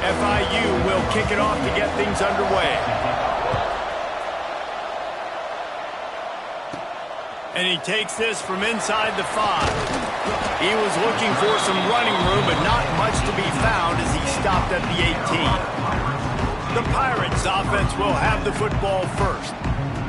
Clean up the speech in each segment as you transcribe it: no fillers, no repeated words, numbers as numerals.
FIU will kick it off to get things underway. And he takes this from inside the 5. He was looking for some running room, but not much to be found as he stopped at the 18. The Pirates offense will have the football first.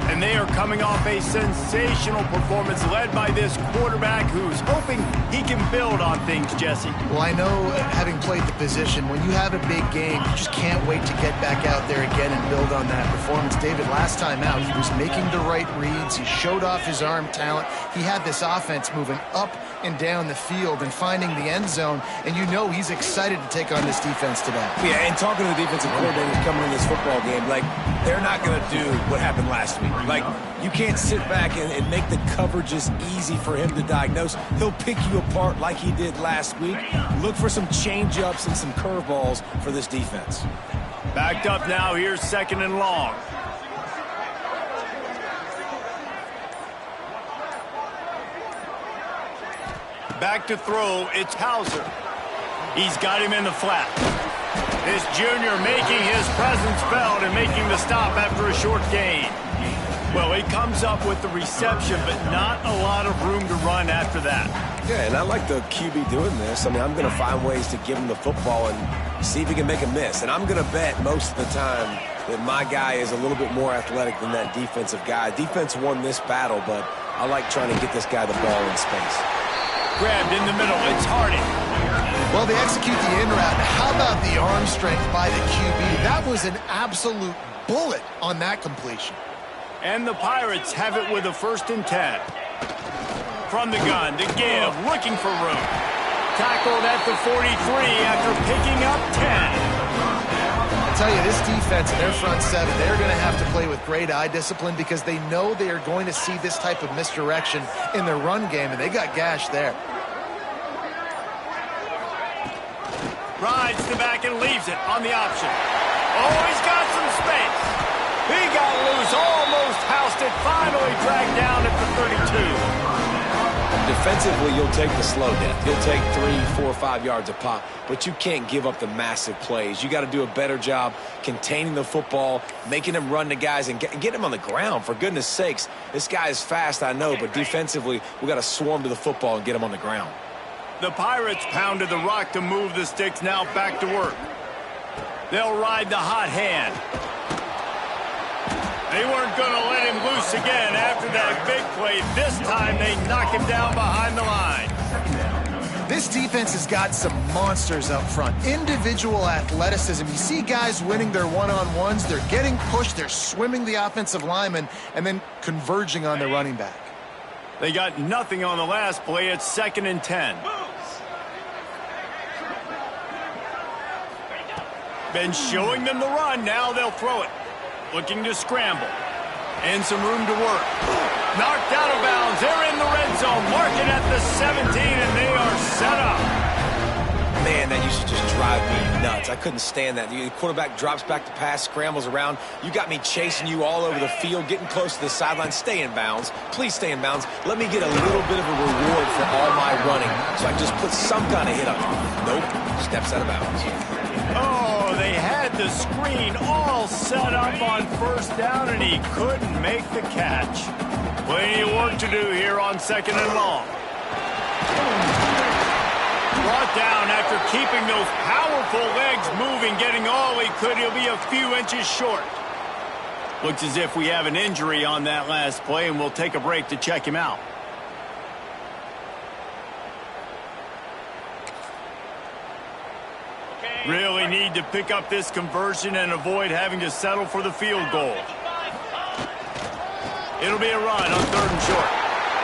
And they are coming off a sensational performance led by this quarterback who's hoping he can build on things, Jesse. Well, I know, having played the position, when you have a big game, you just can't wait to get back out there again and build on that performance. David, last time out, he was making the right reads. He showed off his arm talent. He had this offense moving up and down the field and finding the end zone, and you know he's excited to take on this defense today. Yeah, and talking to the defensive coordinators coming in this football game, like, they're not going to do what happened last week. Like, you can't sit back and make the coverages easy for him to diagnose. He'll pick you apart like he did last week. Look for some change-ups and some curveballs for this defense. Backed up now, here's 2nd and long. Back to throw, it's Hauser. He's got him in the flat. This junior making his presence felt and making the stop after a short gain. Well, he comes up with the reception, but not a lot of room to run after that. Yeah, and I like the QB doing this. I mean, I'm going to find ways to give him the football and see if he can make a miss. And I'm going to bet most of the time that my guy is a little bit more athletic than that defensive guy. Defense won this battle, but I like trying to get this guy the ball in space. Grabbed in the middle, it's Harding. Well, they execute the in route. How about the arm strength by the QB? That was an absolute bullet on that completion. And the Pirates have it with a 1st and 10. From the gun to give, looking for room. Tackled at the 43 after picking up 10. I'll tell you, this defense and their front 7, they're going to have to play with great eye discipline because they know they are going to see this type of misdirection in their run game, and they got gashed there. Rides the back and leaves it on the option. Oh, he's got some space. He got loose, almost housed it, finally dragged down at the 32. Defensively, you'll take the slow death. You'll take 3, 4, 5 yards a pop, but you can't give up the massive plays. You got to do a better job containing the football, making him run to guys, and get him on the ground. For goodness sakes, this guy is fast, I know, but defensively, we got to swarm to the football and get him on the ground. The Pirates pounded the rock to move the sticks, now back to work. They'll ride the hot hand. They weren't going to let him loose again after that big play. This time they knock him down behind the line. This defense has got some monsters up front. Individual athleticism. You see guys winning their one-on-ones. They're getting pushed. They're swimming the offensive lineman and then converging on the running back. They got nothing on the last play. It's 2nd and 10. Been showing them the run. Now they'll throw it. Looking to scramble. And some room to work. Knocked out of bounds. They're in the red zone. Mark it at the 17, and they are set up. Man, that used to just drive me nuts. I couldn't stand that. The quarterback drops back to pass, scrambles around. You got me chasing you all over the field, getting close to the sideline. Stay in bounds. Please stay in bounds. Let me get a little bit of a reward for all my running so I can just put some kind of hit on you. Nope. Steps out of bounds. Oh, they had the screen all set up on 1st down, and he couldn't make the catch. Plenty of work to do here on 2nd and long. Brought down after keeping those powerful legs moving, getting all he could. He'll be a few inches short. Looks as if we have an injury on that last play, and we'll take a break to check him out. Really need to pick up this conversion and avoid having to settle for the field goal. It'll be a run on 3rd and short.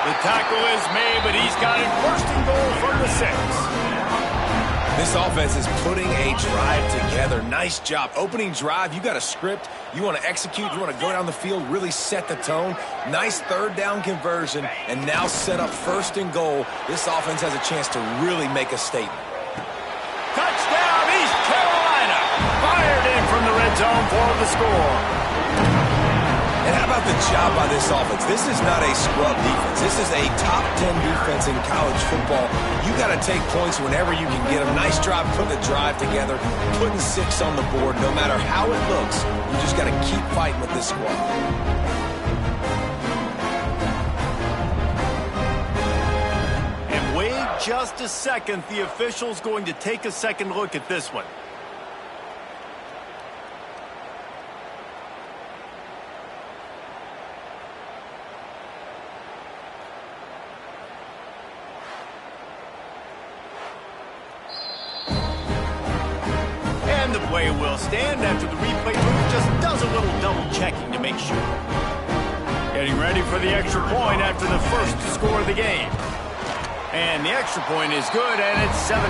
The tackle is made, but he's got it 1st and goal from the 6. This offense is putting a drive together. Nice job. Opening drive, you got a script. You want to execute. You want to go down the field, really set the tone. Nice 3rd down conversion, and now set up 1st and goal. This offense has a chance to really make a statement. Touchdown, East Carolina. Fired in from the red zone for the score. And how about the job by this offense? This is not a scrub defense. This is a top 10 defense in college football. You got to take points whenever you can get them. Nice job putting the drive together, putting 6 on the board. No matter how it looks, you just got to keep fighting with this squad. And wait just a second. The official's going to take a second look at this one. And the play will stand after the replay booth just does a little double checking to make sure. Getting ready for the extra point after the first to score of the game. And the extra point is good, and it's 7-0.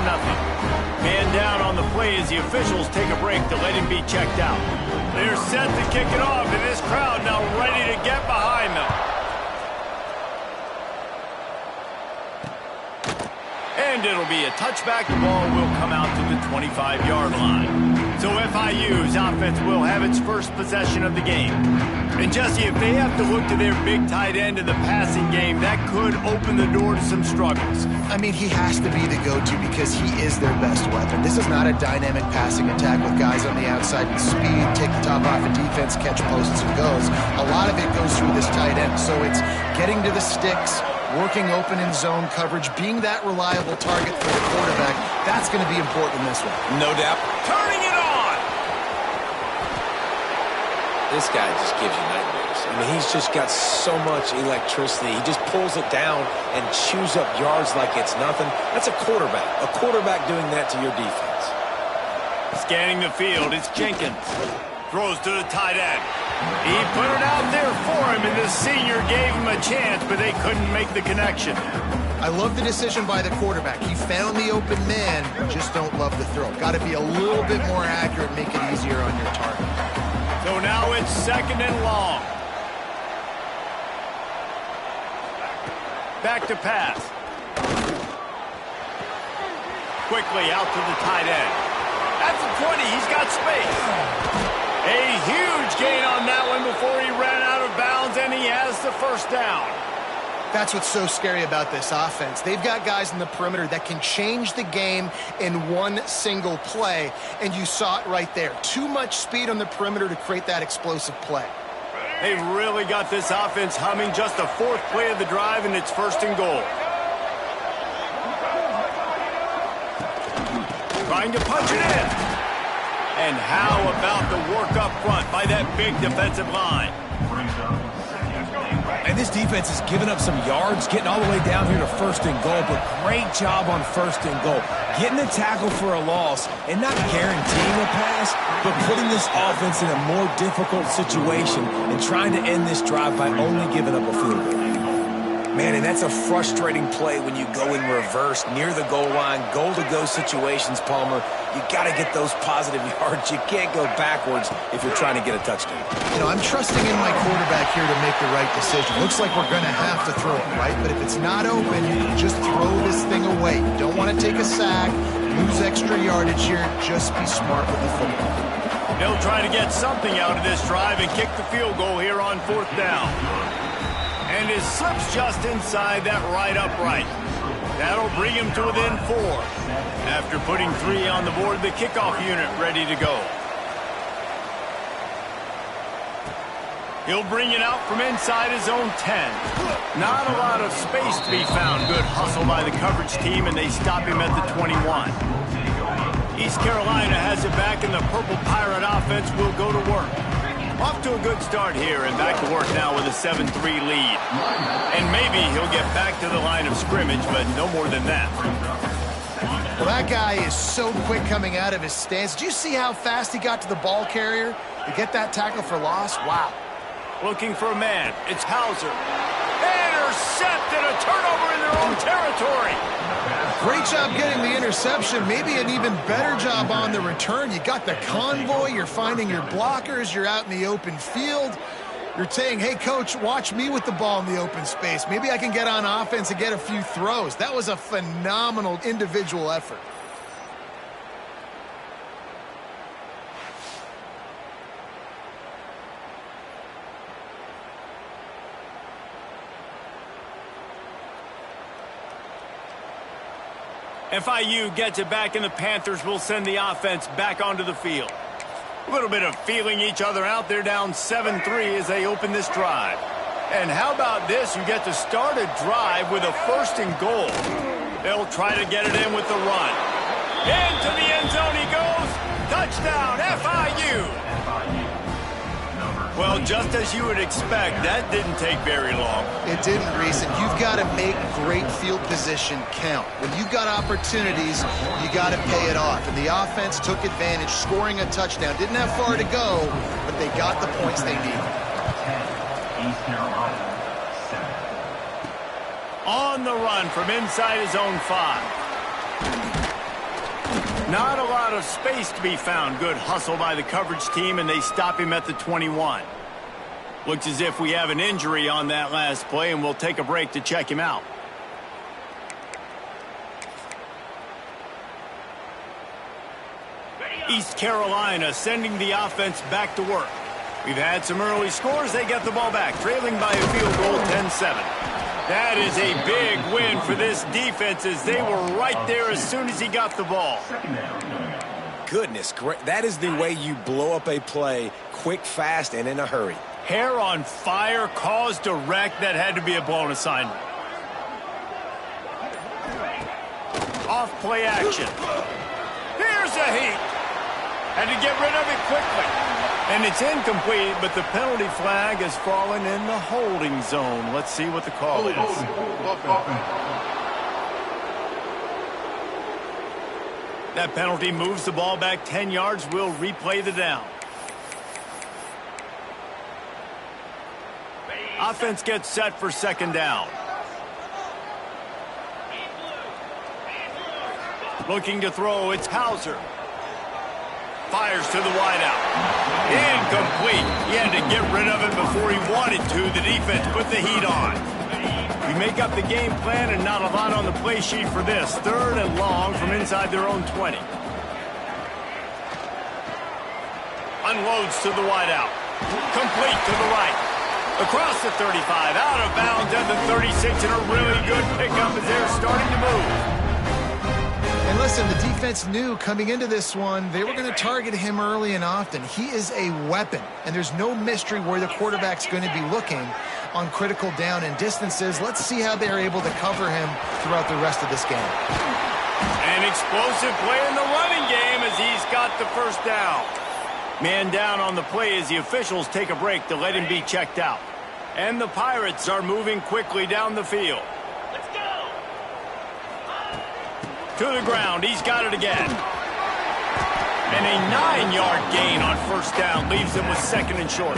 Man down on the play as the officials take a break to let him be checked out. They're set to kick it off, and this crowd now ready to get behind them. And it'll be a touchback. The ball will come out to the 25-yard line. So FIU's offense will have its first possession of the game. And Jesse, if they have to look to their big tight end in the passing game, that could open the door to some struggles. I mean, he has to be the go-to because he is their best weapon. This is not a dynamic passing attack with guys on the outside with speed, take the top off of defense, catch posts and goes. A lot of it goes through this tight end. So it's getting to the sticks, working open in zone coverage, being that reliable target for the quarterback. That's going to be important in this one. No doubt. Turning it on! This guy just gives you nightmares. I mean, he's just got so much electricity. He just pulls it down and chews up yards like it's nothing. That's a quarterback. A quarterback doing that to your defense. Scanning the field, it's Jenkins. Throws to the tight end. He put it out there for him, and the senior gave him a chance, but they couldn't make the connection. I love the decision by the quarterback. He found the open man, just don't love the throw. Got to be a little bit more accurate, make it easier on your target. So now it's 2nd and long. Back to pass. Quickly out to the tight end. At the 20, he's got space. A huge gain on that one before he ran out of bounds, and he has the first down. That's what's so scary about this offense. They've got guys in the perimeter that can change the game in one single play, and you saw it right there. Too much speed on the perimeter to create that explosive play. They really got this offense humming. Just the 4th play of the drive, and it's 1st and goal. Trying to punch it in. And how about the work up front by that big defensive line? And this defense has given up some yards, getting all the way down here to 1st and goal, but great job on 1st and goal. Getting a tackle for a loss and not guaranteeing a pass, but putting this offense in a more difficult situation and trying to end this drive by only giving up a field goal. Man, and that's a frustrating play when you go in reverse near the goal line, goal-to-go situations, Palmer. You got to get those positive yards. You can't go backwards if you're trying to get a touchdown. You know, I'm trusting in my quarterback here to make the right decision. Looks like we're going to have to throw it, right? But if it's not open, you can just throw this thing away. You don't want to take a sack, lose extra yardage here. Just be smart with the football. They'll try to get something out of this drive and kick the field goal here on 4th down. And it slips just inside that right upright. That'll bring him to within 4. After putting 3 on the board, the kickoff unit ready to go. He'll bring it out from inside his own 10. Not a lot of space to be found. Good hustle by the coverage team, and they stop him at the 21. East Carolina has it back, and the Purple Pirate offense will go to work. Off to a good start here, and back to work now with a 7-3 lead. And maybe he'll get back to the line of scrimmage, but no more than that. Well, that guy is so quick coming out of his stance. Did you see how fast he got to the ball carrier to get that tackle for loss? Wow. Looking for a man. It's Hauser. Intercepted, a turnover in their own territory. Great job getting the interception. Maybe an even better job on the return. You got the convoy. You're finding your blockers. You're out in the open field. You're saying, hey, coach, watch me with the ball in the open space. Maybe I can get on offense and get a few throws. That was a phenomenal individual effort. FIU gets it back, and the Panthers will send the offense back onto the field. A little bit of feeling each other out. They're down 7-3 as they open this drive. And how about this? You get to start a drive with a 1st and goal. They'll try to get it in with the run. Into the end zone he goes. Touchdown, FIU. Well, just as you would expect, that didn't take very long. It didn't, Reese, and you've got to make great field position count. When you've got opportunities, you got to pay it off. And the offense took advantage, scoring a touchdown. Didn't have far to go, but they got the points they needed. On the run from inside his own 5. Not a lot of space to be found. Good hustle by the coverage team, and they stop him at the 21. Looks as if we have an injury on that last play, and we'll take a break to check him out. East Carolina sending the offense back to work. We've had some early scores. They get the ball back, trailing by a field goal 10-7. That is a big win for this defense as they were right there as soon as he got the ball. Goodness, great. That is the way you blow up a play quick, fast, and in a hurry. Hair on fire, cause direct. That had to be a blown assignment. Off play action. Here's a heat. Had to get rid of it quickly. And it's incomplete, but the penalty flag has fallen in the holding zone. Let's see what the call is. That penalty moves the ball back 10 yards. We'll replay the down. Offense gets set for 2nd down. Looking to throw, it's Hauser. Fires to the wideout. Incomplete. He had to get rid of it before he wanted to. The defense put the heat on. We make up the game plan and not a lot on the play sheet for this. 3rd and long from inside their own 20. Unloads to the wideout. Complete to the right. Across the 35. Out of bounds at the 36. And a really good pickup as they're starting to move. And listen, the defense knew coming into this one, they were going to target him early and often. He is a weapon, and there's no mystery where the quarterback's going to be looking on critical down and distances. Let's see how they're able to cover him throughout the rest of this game. An explosive play in the running game as he's got the 1st down. Man down on the play as the officials take a break to let him be checked out. And the Pirates are moving quickly down the field. To the ground. He's got it again. And a 9-yard gain on 1st down leaves him with 2nd and short.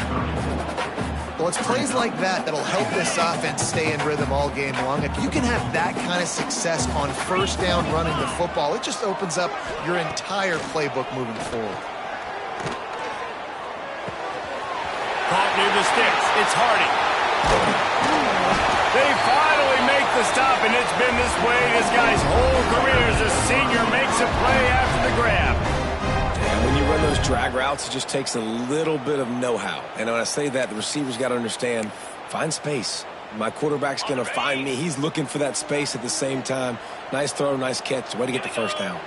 Well, it's plays like that that'll help this offense stay in rhythm all game long. If you can have that kind of success on 1st down running the football, it just opens up your entire playbook moving forward. Caught near the sticks. It's Hardy. They finally make the stop, and it's been this way this guy's whole career as a senior. Makes a play after the grab. And when you run those drag routes, it just takes a little bit of know-how. And when I say that, the receiver's got to understand, find space. My quarterback's going to find me. He's looking for that space at the same time. Nice throw, nice catch. Way to get the 1st down.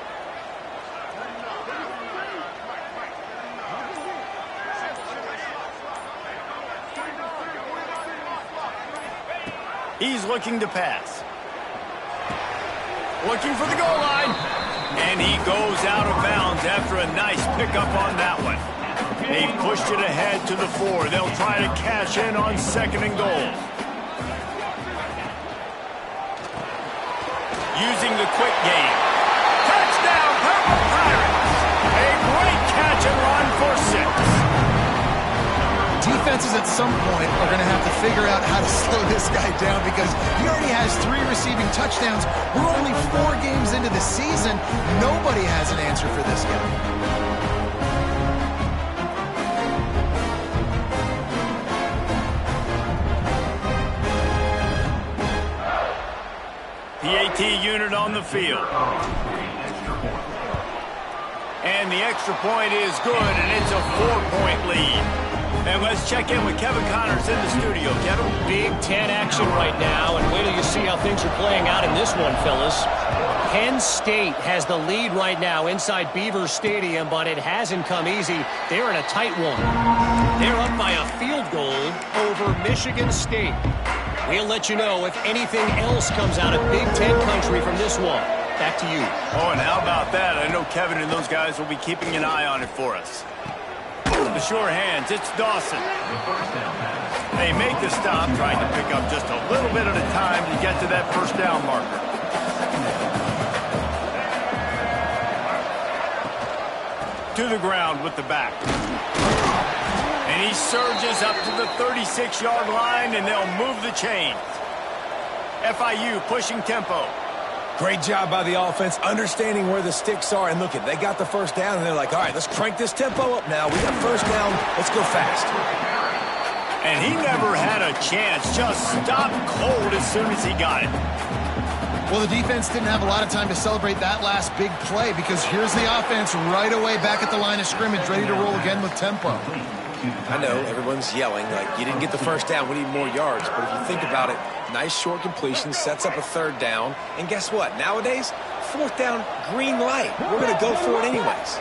He's looking to pass. Looking for the goal line. And he goes out of bounds after a nice pickup on that one. They've pushed it ahead to the 4. They'll try to cash in on 2nd and goal. Using the quick game. Touchdown, Purple Pirates. A great catch and run for 6. Defenses at some point are going to have to figure out how to slow this guy down because he already has 3 receiving touchdowns. We're only 4 games into the season. Nobody has an answer for this guy. PAT unit on the field. And the extra point is good, and it's a 4-point lead. And let's check in with Kevin Connors in the studio. Kevin? Big Ten action right now, and wait till you see how things are playing out in this one, fellas. Penn State has the lead right now inside Beaver Stadium, but it hasn't come easy. They're in a tight one. They're up by a field goal over Michigan State. We'll let you know if anything else comes out of Big Ten country from this one. Back to you. Oh, and how about that? I know Kevin and those guys will be keeping an eye on it for us. The sure hands, it's Dawson. They make the stop, trying to pick up just a little bit at a time to get to that first down marker. To the ground with the back. And he surges up to the 36-yard line, and they'll move the chains. FIU pushing tempo. Great job by the offense, understanding where the sticks are. And look, they got the first down, and they're like, all right, let's crank this tempo up now. We got first down. Let's go fast. And he never had a chance. Just stopped cold as soon as he got it. Well, the defense didn't have a lot of time to celebrate that last big play because here's the offense right away back at the line of scrimmage, ready to roll again with tempo. I know everyone's yelling, like, you didn't get the first down, we need more yards. But if you think about it, nice short completion, sets up a third down. And guess what? Nowadays, fourth down, green light. We're going to go for it anyways.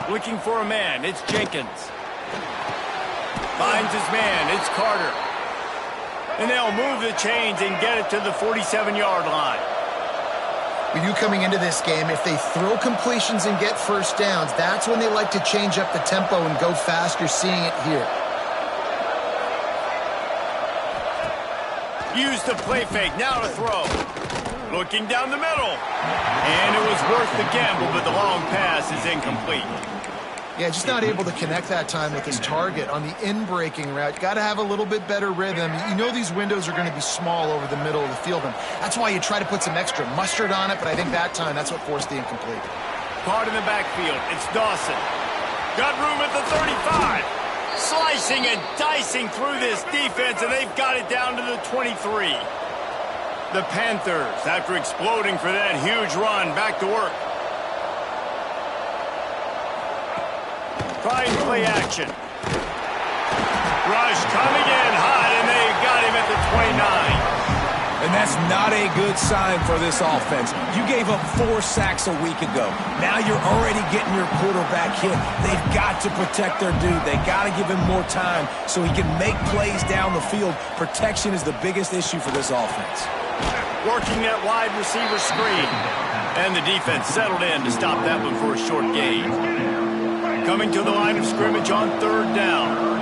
Looking for a man, it's Jenkins. Finds his man, it's Carter. And they'll move the chains and get it to the 47-yard line. With you coming into this game, if they throw completions and get first downs, that's when they like to change up the tempo and go fast. You're seeing it here. Use the play fake, now to throw. Looking down the middle. And it was worth the gamble, but the long pass is incomplete. Yeah, just not able to connect that time with his target on the in-breaking route. Got to have a little bit better rhythm. You know these windows are going to be small over the middle of the field, and that's why you try to put some extra mustard on it, but I think that time that's what forced the incomplete. Caught in the backfield, it's Dawson. Got room at the 35. Slicing and dicing through this defense, and they've got it down to the 23. The Panthers, after exploding for that huge run, back to work. Trying play action. Rush coming in hot, and they got him at the 29. And that's not a good sign for this offense. You gave up 4 sacks a week ago. Now you're already getting your quarterback hit. They've got to protect their dude. They got to give him more time so he can make plays down the field. Protection is the biggest issue for this offense. Working that wide receiver screen. And the defense settled in to stop that one for a short gain. Coming to the line of scrimmage on third down.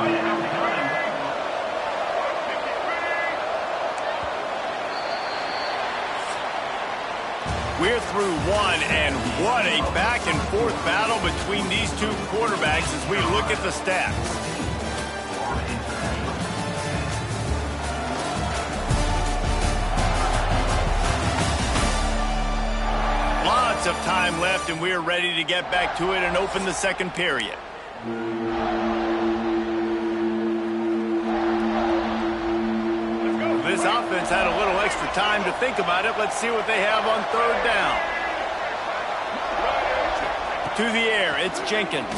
We're through one, and what a back-and-forth battle between these two quarterbacks as we look at the stats. Lots of time left, and we're ready to get back to it and open the second period. This offense had a little extra time to think about it. Let's see what they have on third down. To the air, it's Jenkins.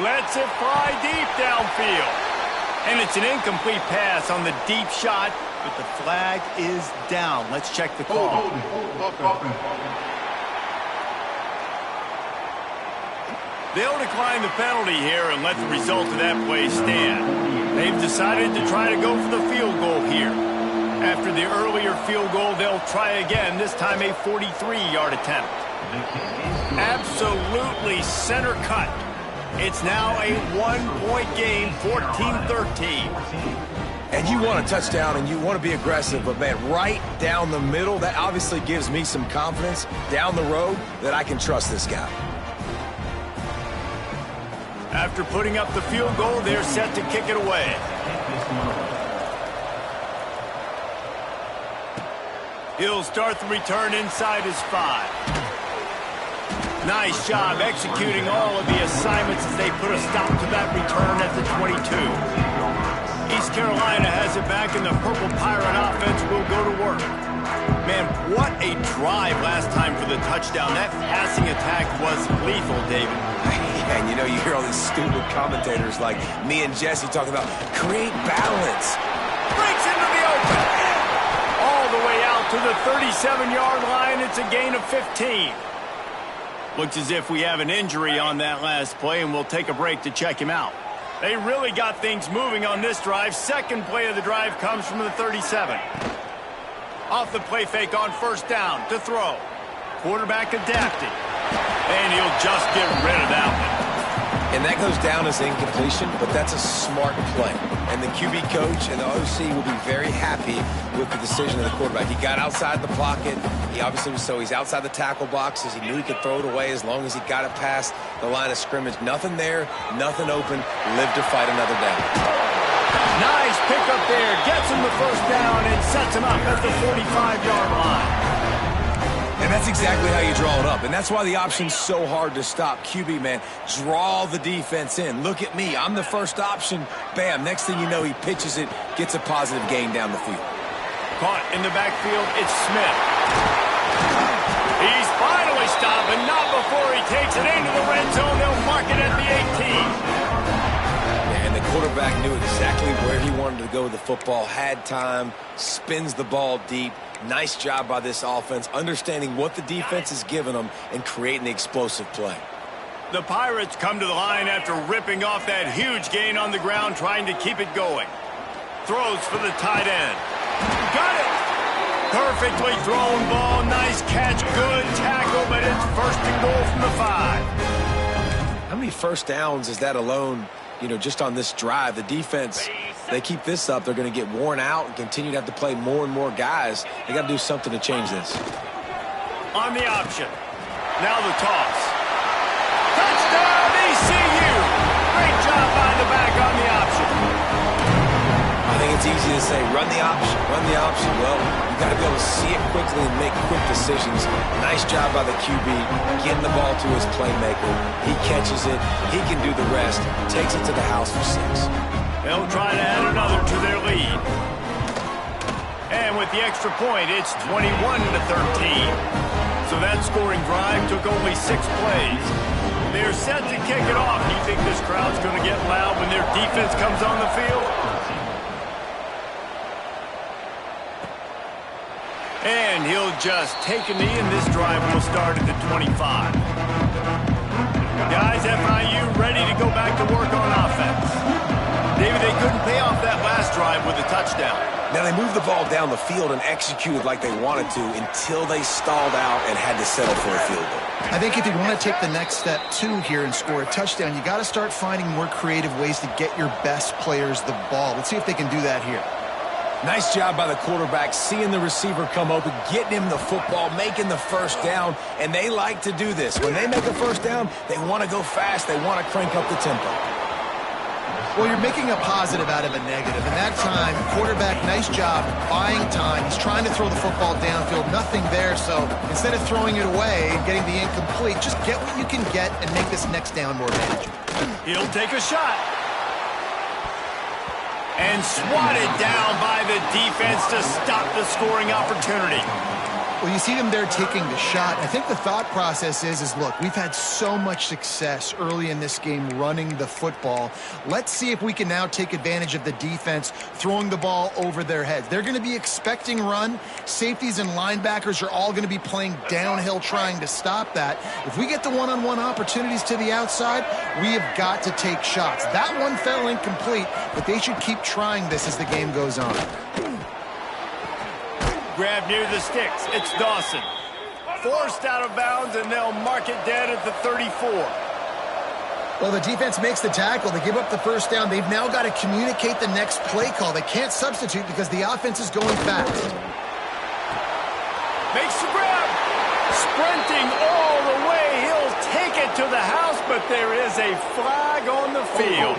Lets it fly deep downfield. And it's an incomplete pass on the deep shot, but the flag is down. Let's check the call. They'll decline the penalty here and let the result of that play stand. They've decided to try to go for the field goal here. After the earlier field goal, they'll try again, this time a 43-yard attempt. Absolutely center cut. It's now a one-point game, 14-13. And you want a touchdown and you want to be aggressive, but, man, right down the middle, that obviously gives me some confidence down the road that I can trust this guy. After putting up the field goal, they're set to kick it away. He'll start the return inside his 5. Nice job executing all of the assignments as they put a stop to that return at the 22. East Carolina has it back, and the Purple Pirate offense will go to work. Man, what a drive last time for the touchdown. That passing attack was lethal, David. And you know, you hear all these stupid commentators like me and Jesse talking about create balance. Breaks into the open. All the way out to to the 37-yard line. It's a gain of 15. Looks as if we have an injury on that last play, and we'll take a break to check him out. They really got things moving on this drive. Second play of the drive comes from the 37. Off the play fake on first down to throw. Quarterback adapting. And he'll just get rid of that one. And that goes down as incompletion, but that's a smart play. And the QB coach and the OC will be very happy with the decision of the quarterback. He got outside the pocket. He obviously was he's outside the tackle boxes. He knew he could throw it away as long as he got it past the line of scrimmage. Nothing there, nothing open. Live to fight another down. Nice pickup there. Gets him the first down and sets him up at the 45-yard line. And that's exactly how you draw it up. And that's why the option's so hard to stop. QB, man, draw the defense in. Look at me. I'm the first option. Bam. Next thing you know, he pitches it, gets a positive gain down the field. Caught in the backfield, it's Smith. He's finally stopped, but not before he takes it into the red zone. They'll mark it at the 18. And the quarterback knew exactly where he wanted to go with the football, had time, spins the ball deep. Nice job by this offense, understanding what the defense is giving them and creating the explosive play. The Pirates come to the line after ripping off that huge gain on the ground, trying to keep it going. Throws for the tight end. Got it! Perfectly thrown ball. Nice catch. Good tackle, but it's first and goal from the 5. How many first downs is that alone, just on this drive? The defense, they keep this up, they're going to get worn out and continue to have to play more and more guys. They got to do something to change this. On the option. Now the toss. Touchdown, ECU! Great job by the back on the option. I think it's easy to say, run the option, run the option. Well, you got to be able to see it quickly and make quick decisions. Nice job by the QB, getting the ball to his playmaker. He catches it. He can do the rest. Takes it to the house for 6. They'll try to add another to their lead. And with the extra point, it's 21-13. So that scoring drive took only 6 plays. They're set to kick it off. Do you think this crowd's going to get loud when their defense comes on the field? And he'll just take a knee, and this drive will start at the 25. Guys, FIU ready to go back to work on offense. David, they couldn't pay off that last drive with a touchdown. Now, they moved the ball down the field and executed like they wanted to until they stalled out and had to settle for a field goal. I think if you want to take the next step, too, here and score a touchdown, you got to start finding more creative ways to get your best players the ball. Let's see if they can do that here. Nice job by the quarterback, seeing the receiver come open, getting him the football, making the first down, and they like to do this. When they make a first down, they want to go fast. They want to crank up the tempo. Well, you're making a positive out of a negative. And that time, quarterback, nice job buying time. He's trying to throw the football downfield. Nothing there, so instead of throwing it away and getting the incomplete, just get what you can get and make this next down more manageable. He'll take a shot. And swatted down by the defense to stop the scoring opportunity. Well, you see them there taking the shot. I think the thought process is look, we've had so much success early in this game running the football. Let's see if we can now take advantage of the defense throwing the ball over their heads. They're going to be expecting run. Safeties and linebackers are all going to be playing downhill trying to stop that. If we get the one-on-one opportunities to the outside, we have got to take shots. That one fell incomplete, but they should keep trying this as the game goes on. Grab near the sticks. It's Dawson. Forced out of bounds, and they'll mark it dead at the 34. Well, the defense makes the tackle. They give up the first down. They've now got to communicate the next play call. They can't substitute because the offense is going fast. Makes the grab. Sprinting all the way. He'll take it to the house, but there is a flag on the field.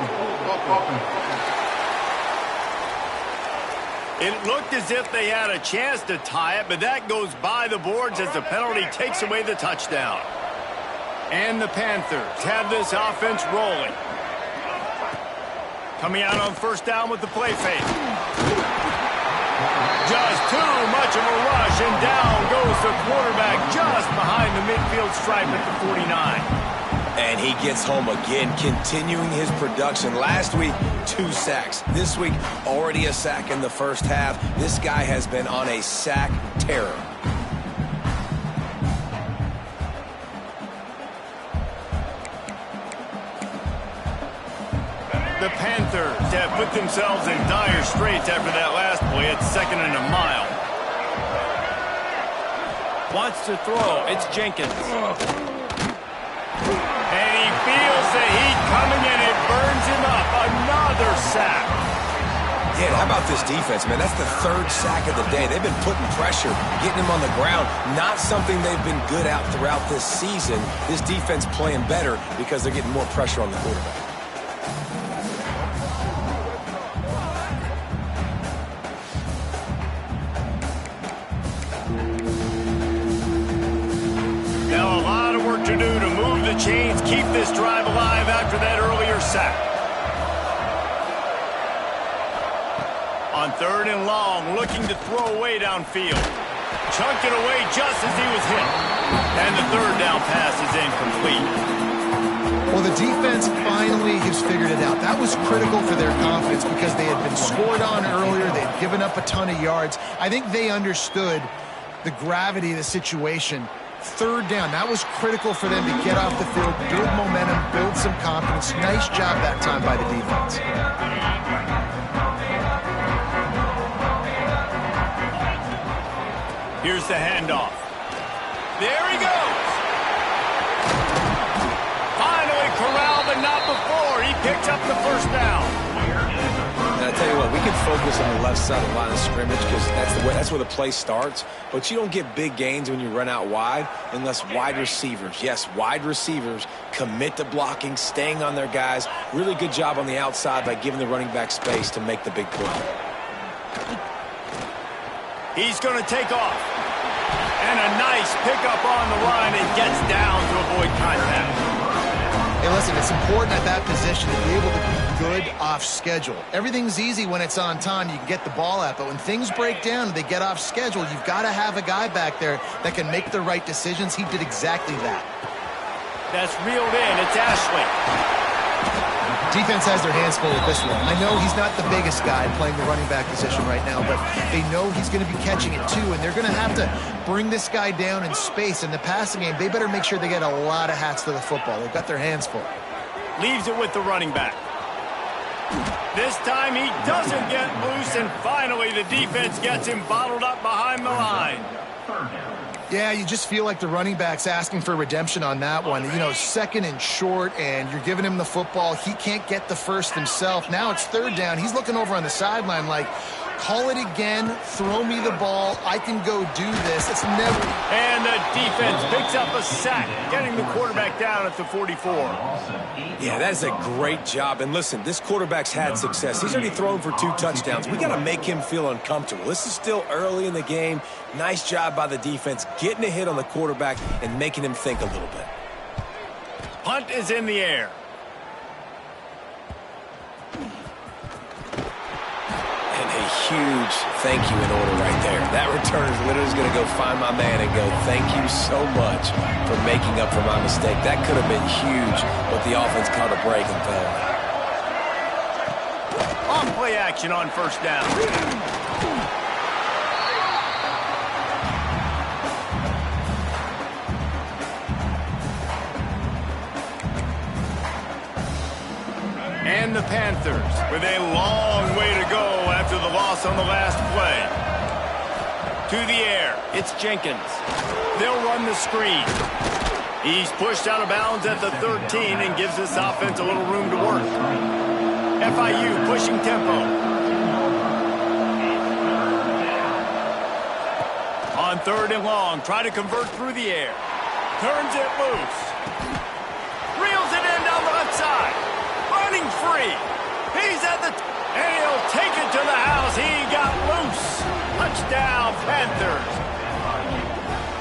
It looked as if they had a chance to tie it, but that goes by the boards as the penalty takes away the touchdown. And the Panthers have this offense rolling. Coming out on first down with the play fake. Just too much of a rush, and down goes the quarterback just behind the midfield stripe at the 49. And he gets home again, continuing his production. Last week, 2 sacks. This week, already a sack in the first half. This guy has been on a sack terror. The Panthers have put themselves in dire straits after that last play. It's 2nd and a mile. Wants to throw. It's Jenkins. And he feels the heat coming in. It burns him up. Another sack. Yeah, how about this defense, man? That's the 3rd sack of the day. They've been putting pressure, getting him on the ground. Not something they've been good at throughout this season. This defense playing better because they're getting more pressure on the quarterback. Now a lot of work to do to move the chains, keep this drive alive after that earlier sack. On 3rd and long, looking to throw away downfield. Chunked it away just as he was hit. And the 3rd down pass is incomplete. Well, the defense finally has figured it out. That was critical for their confidence because they had been scored on earlier. They had given up a ton of yards. I think they understood the gravity of the situation. 3rd down, that was critical for them to get off the field, build momentum, build some confidence. Nice job that time by the defense. Here's the handoff. There he goes. Finally corralled, but not before. He picks up the 1st down. And I tell you what, we can focus on the left side of the line of scrimmage because that's where the play starts. But you don't get big gains when you run out wide unless wide receivers, yes, wide receivers, commit to blocking, staying on their guys. Really good job on the outside by giving the running back space to make the big play. He's going to take off. And a nice pickup on the line and gets down to avoid contact. Hey, listen, it's important at that position to be able to be good off schedule. Everything's easy when it's on time. You can get the ball out. But when things break down and they get off schedule, you've got to have a guy back there that can make the right decisions. He did exactly that. That's reeled in. It's Ashley. Defense has their hands full with this one. I know he's not the biggest guy playing the running back position right now, but they know he's going to be catching it too, and they're going to have to bring this guy down in space. In the passing game, they better make sure they get a lot of hats to the football. They've got their hands full. Leaves it with the running back. This time he doesn't get loose, and finally the defense gets him bottled up behind the line. Yeah, you just feel like the running back's asking for redemption on that one. You know, 2nd and short, and you're giving him the football. He can't get the 1st himself. Now it's 3rd down. He's looking over on the sideline like, call it again, throw me the ball, I can go do this. It's never... And the defense picks up a sack, getting the quarterback down at the 44. Yeah, that's a great job. And listen, this quarterback's had success. He's already thrown for 2 touchdowns. We got to make him feel uncomfortable. This is still early in the game. Nice job by the defense, getting a hit on the quarterback and making him think a little bit. Punt is in the air. And a huge thank you in order right there. That return is literally going to go find my man and go, thank you so much for making up for my mistake. That could have been huge, but the offense caught a break and fell. On play action on 1st down. And the Panthers with a long way to go after the loss on the last play. To the air, it's Jenkins. They'll run the screen. He's pushed out of bounds at the 13 and gives this offense a little room to work. FIU pushing tempo. On 3rd and long, try to convert through the air. Turns it loose. Reels it in down the left side. Running free. He's at the... and he'll take it to the house. He got loose. Touchdown, Panthers.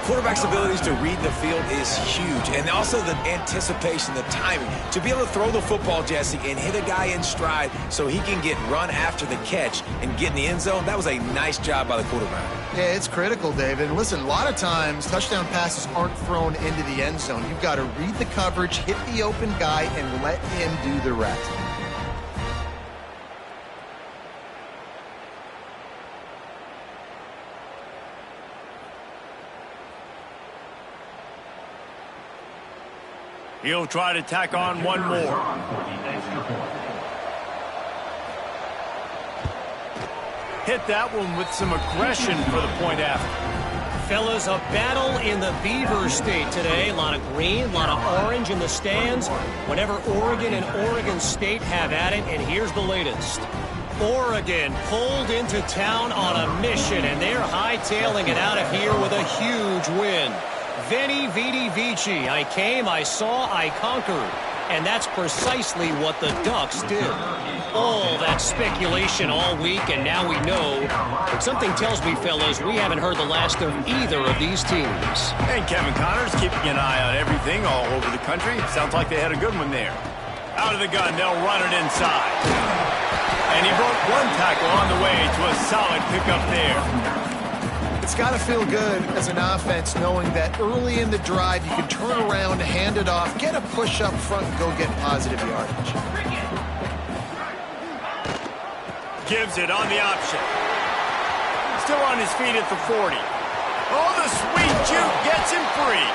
Quarterback's abilities to read the field is huge, and also the anticipation, the timing. To be able to throw the football, Jesse, and hit a guy in stride so he can get run after the catch and get in the end zone, that was a nice job by the quarterback. Yeah, it's critical, David. And listen, a lot of times touchdown passes aren't thrown into the end zone. You've got to read the coverage, hit the open guy, and let him do the rest. He'll try to tack on one more. Hit that one with some aggression for the point after. Fellas, a battle in the Beaver State today. A lot of green, a lot of orange in the stands. Whenever Oregon and Oregon State have at it, and here's the latest. Oregon pulled into town on a mission, and they're hightailing it out of here with a huge win. Veni, Vidi, Vici. I came, I saw, I conquered. And that's precisely what the Ducks did. All that speculation all week, and now we know. But something tells me, fellas, we haven't heard the last of either of these teams. And Kevin Connors keeping an eye on everything all over the country. Sounds like they had a good one there. Out of the gun, they'll run it inside. And he broke one tackle on the way to a solid pickup there. It's got to feel good as an offense knowing that early in the drive you can turn around, hand it off, get a push up front, and go get positive yardage. Gives it on the option. Still on his feet at the 40. Oh, the sweet juke gets him free.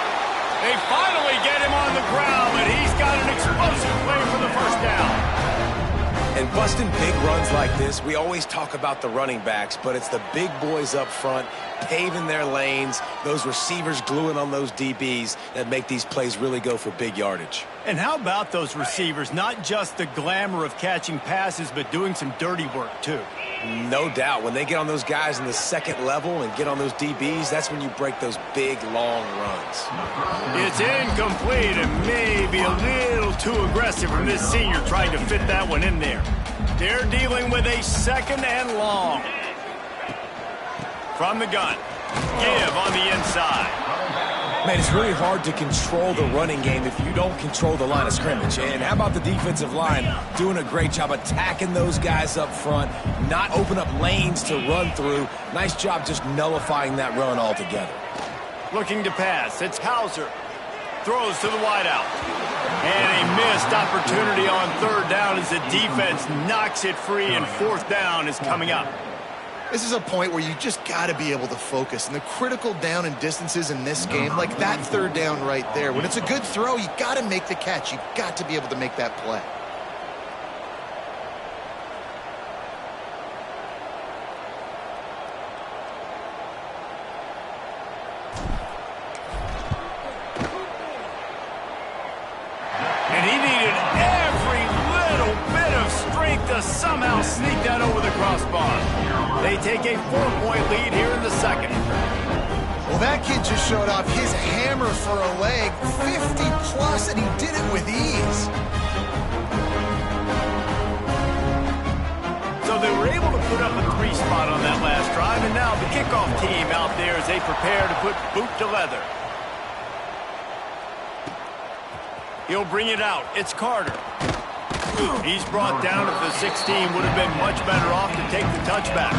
They finally get him on the ground, but he's got an explosive play for the first down. And busting big runs like this, we always talk about the running backs, but it's the big boys up front paving their lanes, those receivers gluing on those DBs that make these plays really go for big yardage. And how about those receivers? Not just the glamour of catching passes, but doing some dirty work too. No doubt. When they get on those guys in the second level and get on those DBs, that's when you break those big, long runs. It's incomplete and maybe a little too aggressive from this senior trying to fit that one in there. They're dealing with a second and long. From the gun. Give on the inside. Man, it's really hard to control the running game if you don't control the line of scrimmage. And how about the defensive line doing a great job attacking those guys up front, not open up lanes to run through. Nice job just nullifying that run altogether. Looking to pass. It's Hauser. Throws to the wideout. And a missed opportunity on third down as the defense knocks it free, and fourth down is coming up. This is a point where you just got to be able to focus. And the critical down and distances in this game, like that third down right there, when it's a good throw, you got to make the catch. You got to be able to make that play. And he needed every little bit of strength to somehow sneak that over the crossbar. They take a 4-point lead here in the second. Well, that kid just showed off his hammer for a leg, 50-plus, and he did it with ease. So they were able to put up a 3 spot on that last drive, and now the kickoff team out there as they prepare to put boot to leather. He'll bring it out. It's Carter. He's brought down at the 16. Would have been much better off to take the touchback.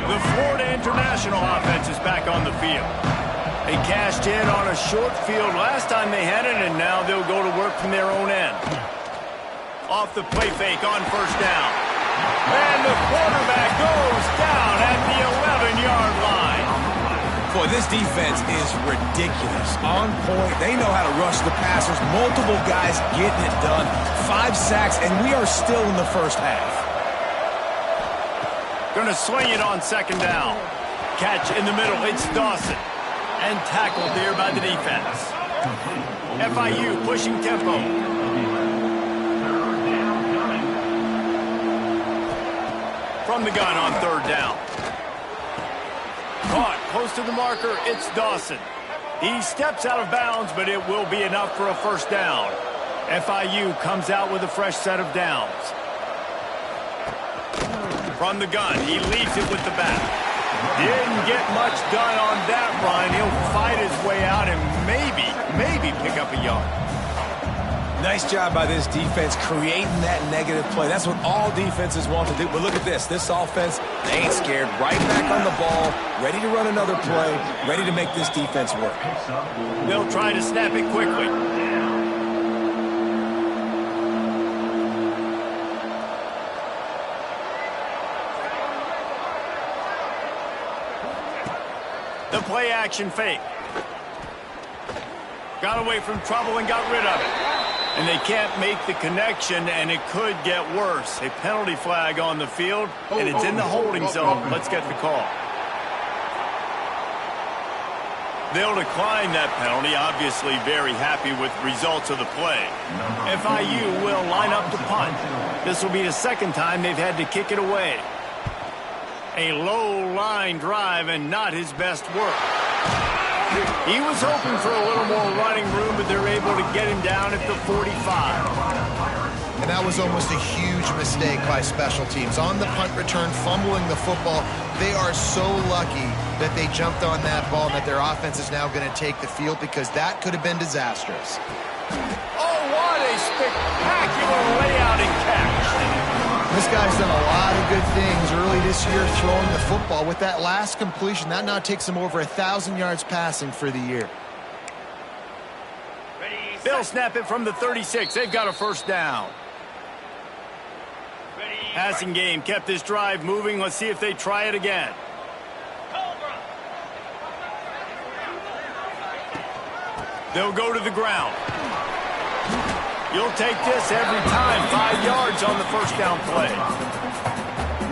The Florida International offense is back on the field. They cashed in on a short field last time they had it, and now they'll go to work from their own end. Off the play fake on first down. And the quarterback goes down at the 11-yard line. Boy, this defense is ridiculous. On point. They know how to rush the passers. Multiple guys getting it done. 5 sacks, and we are still in the first half. Going to swing it on second down. Catch in the middle. It's Dawson. And tackled there by the defense. FIU pushing tempo. From the gun on third down. Caught close to the marker. It's Dawson. He steps out of bounds, but it will be enough for a first down. FIU comes out with a fresh set of downs. From the gun, he leaves it with the back. Didn't get much done on that run. He'll fight his way out and maybe pick up a yard. Nice job by this defense creating that negative play. That's what all defenses want to do. But look at this. This offense, they ain't scared. Right back on the ball, ready to run another play, ready to make this defense work. They'll try to snap it quickly. The play action fake. Got away from trouble and got rid of it. And they can't make the connection, and it could get worse. A penalty flag on the field, and it's in the holding zone. Let's get the call. They'll decline that penalty, obviously very happy with results of the play. FIU will line up to punt. This will be the second time they've had to kick it away. A low line drive and not his best work. He was hoping for a little more running room, but they're able to get him down at the 45. And that was almost a huge mistake by special teams. On the punt return, fumbling the football, they are so lucky that they jumped on that ball and that their offense is now going to take the field, because that could have been disastrous. Oh, what a spectacular layout and catch. This guy's done a lot of good things early this year throwing the football. With that last completion, that now takes him over 1,000 yards passing for the year. They'll snap it from the 36. They've got a first down. Passing game kept this drive moving. Let's see if they try it again. They'll go to the ground. You'll take this every time. 5 yards on the first down play.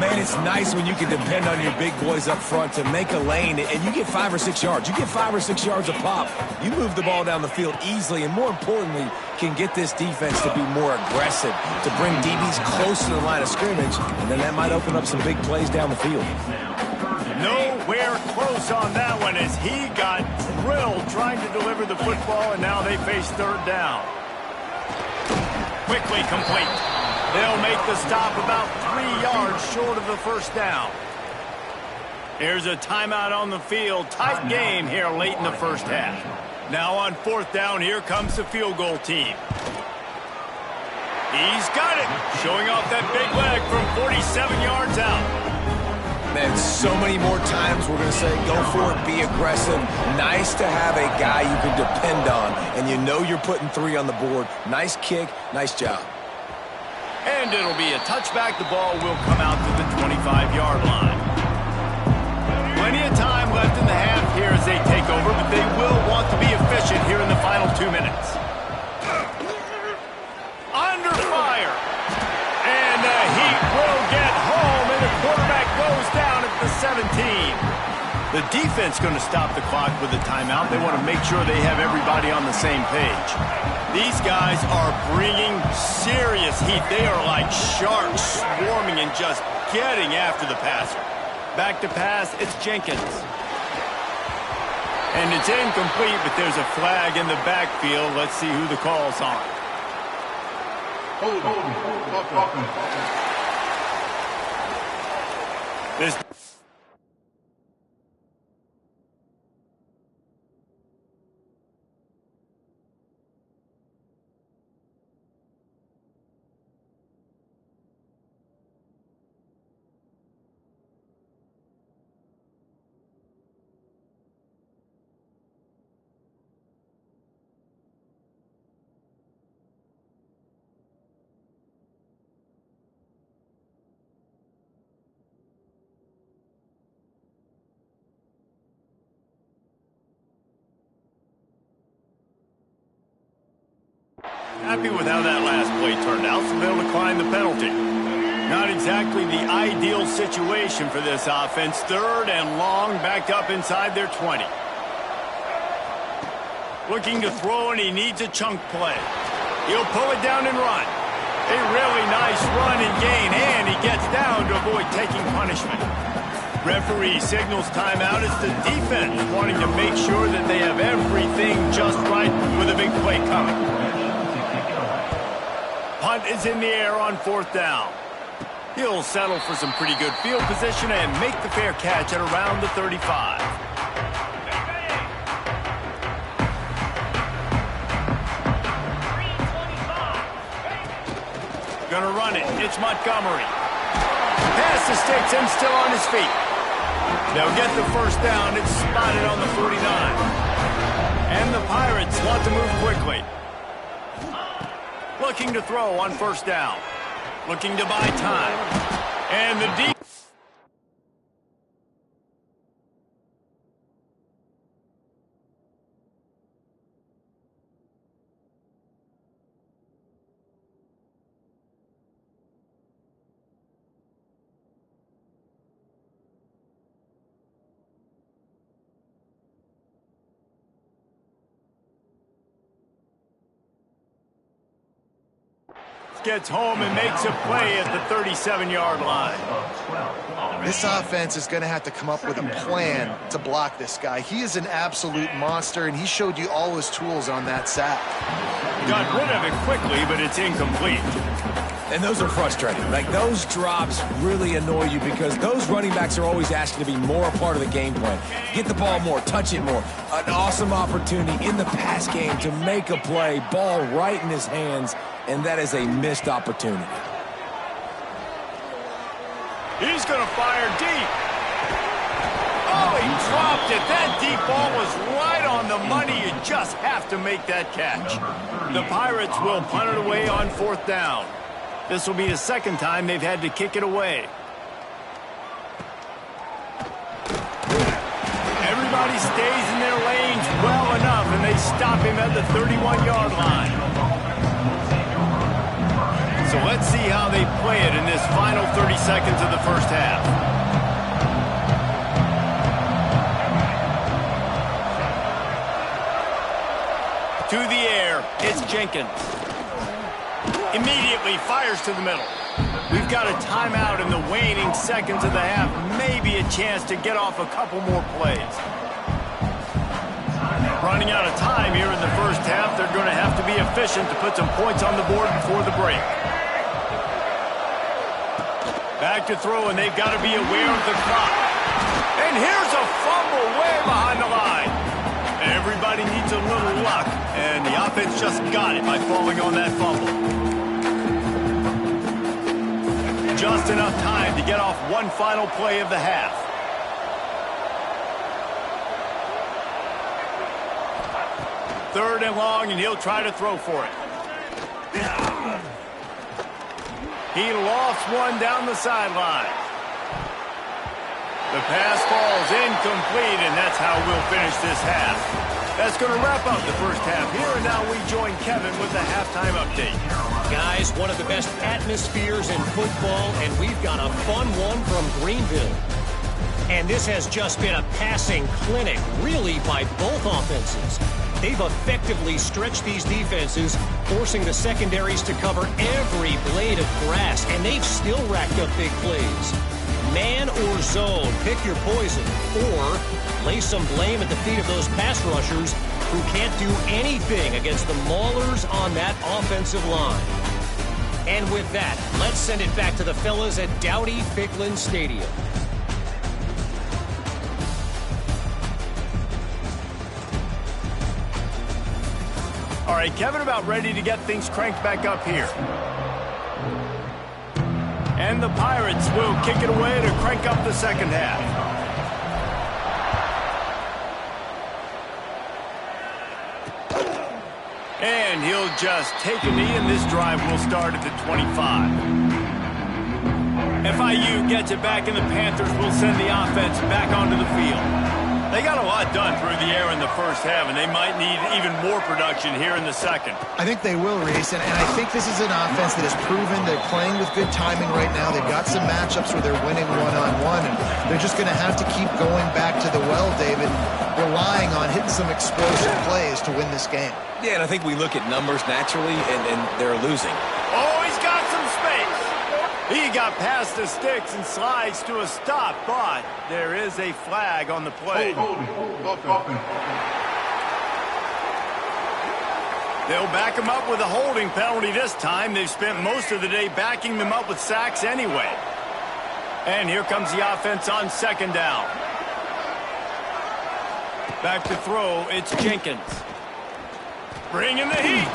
Man, it's nice when you can depend on your big boys up front to make a lane, and you get 5 or 6 yards. You get 5 or 6 yards a pop. You move the ball down the field easily, and more importantly, can get this defense to be more aggressive, to bring DBs close to the line of scrimmage, and then that might open up some big plays down the field. Nowhere close on that one as he got drilled trying to deliver the football, and now they face third down. Quickly complete. They'll make the stop about 3 yards short of the first down. Here's a timeout on the field. Tight game here late in the first half. Now on fourth down, here comes the field goal team. He's got it. Showing off that big leg from 47 yards out. Man, so many more times we're going to say, go for it, be aggressive. Nice to have a guy you can depend on, and you know you're putting 3 on the board. Nice kick, nice job. And it'll be a touchback. The ball will come out to the 25-yard line. Plenty of time left in the half here as they take over, but they will want to be efficient here in the final 2 minutes. Under fire. And the Heat will get home, and the quarterback goes down at the 17. The defense going to stop the clock with a timeout. They want to make sure they have everybody on the same page. These guys are bringing serious heat. They are like sharks swarming and just getting after the passer. Back to pass, it's Jenkins. And it's incomplete, but there's a flag in the backfield. Let's see who the call's on. This happy with how that last play turned out, so they'll decline the penalty. Not exactly the ideal situation for this offense. 3rd and long, backed up inside their 20. Looking to throw, and he needs a chunk play. He'll pull it down and run. A really nice run and gain, and he gets down to avoid taking punishment. Referee signals timeout as the defense wanting to make sure that they have everything just right with a big play coming. Punt is in the air on 4th down. He'll settle for some pretty good field position and make the fair catch at around the 35. Gonna run it. It's Montgomery. Pass the sticks and still on his feet. They'll get the first down. It's spotted on the 49. And the Pirates want to move quickly. Looking to throw on first down. Looking to buy time. And the deep. Gets home and makes a play at the 37-yard line. This offense is going to have to come up with a plan to block this guy. He is an absolute monster, and he showed you all his tools on that sack. Got rid of it quickly, but it's incomplete. And those are frustrating. Like, those drops really annoy you because those running backs are always asking to be more a part of the game plan. Get the ball more, touch it more. An awesome opportunity in the pass game to make a play, ball right in his hands, and that is a missed opportunity. He's going to fire deep. Oh, he dropped it. That deep ball was right on the money. You just have to make that catch. The Pirates will punt it away on fourth down. This will be the second time they've had to kick it away. Everybody stays in their lanes well enough, and they stop him at the 31-yard line. So let's see how they play it in this final 30 seconds of the first half. To the air, it's Jenkins. Immediately fires to the middle. We've got a timeout in the waning seconds of the half. Maybe a chance to get off a couple more plays. Running out of time here in the first half. They're going to have to be efficient to put some points on the board before the break. Back to throw, and they've got to be aware of the clock. And here's a fumble way behind the line. Everybody needs a little luck, and the offense just got it by falling on that fumble. Just enough time to get off one final play of the half. Third and long, and he'll try to throw for it. He lofts one down the sideline. The pass falls incomplete, and that's how we'll finish this half. That's going to wrap up the first half here, and now we join Kevin with the halftime update. Guys, one of the best atmospheres in football, and we've got a fun one from Greenville. And this has just been a passing clinic, really, by both offenses. They've effectively stretched these defenses, forcing the secondaries to cover every blade of grass, and they've still racked up big plays. Man or zone, pick your poison, or lay some blame at the feet of those pass rushers who can't do anything against the maulers on that offensive line. And with that, let's send it back to the fellas at Dowdy-Ficklin Stadium. All right, Kevin, about ready to get things cranked back up here. And the Pirates will kick it away to crank up the second half. And he'll just take a knee, and this drive will start at the 25. FIU gets it back, and the Panthers will send the offense back onto the field. They got a lot done through the air in the first half, and they might need even more production here in the second. I think they will, Reese, and I think this is an offense that has proven they're playing with good timing right now. They've got some matchups where they're winning one-on-one, and they're just going to have to keep going back to the well, David, relying on hitting some explosive plays to win this game. Yeah, and I think we look at numbers naturally, and they're losing. Oh, he's got some space. He got past the sticks and slides to a stop, but there is a flag on the play. They'll back him up with a holding penalty this time. They've spent most of the day backing them up with sacks anyway. And here comes the offense on second down. Back to throw, it's Jenkins. Bringing the heat.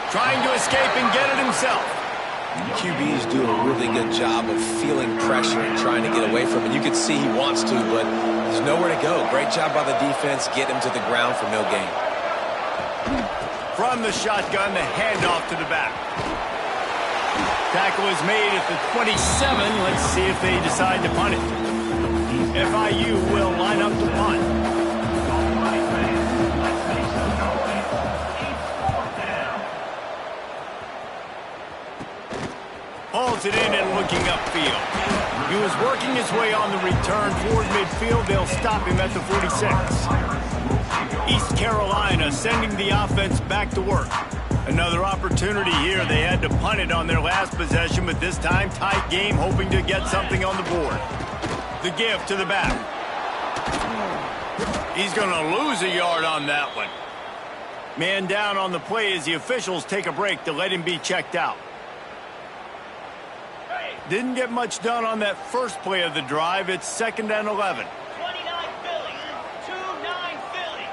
Trying to escape and get it himself. QB's doing a really good job of feeling pressure and trying to get away from it. You can see he wants to, but there's nowhere to go. Great job by the defense, get him to the ground for no gain. From the shotgun, the handoff to the back. Tackle is made at the 27. Let's see if they decide to punt it. FIU will line up to punt. Hauls it in and looking upfield. He was working his way on the return toward midfield. They'll stop him at the 46. East Carolina sending the offense back to work. Another opportunity here. They had to punt it on their last possession, but this time tight game, hoping to get something on the board. The give to the back. He's going to lose a yard on that one. Man down on the play as the officials take a break to let him be checked out. Didn't get much done on that first play of the drive. It's 2nd and 11. 29 Philly. 2-9 Philly.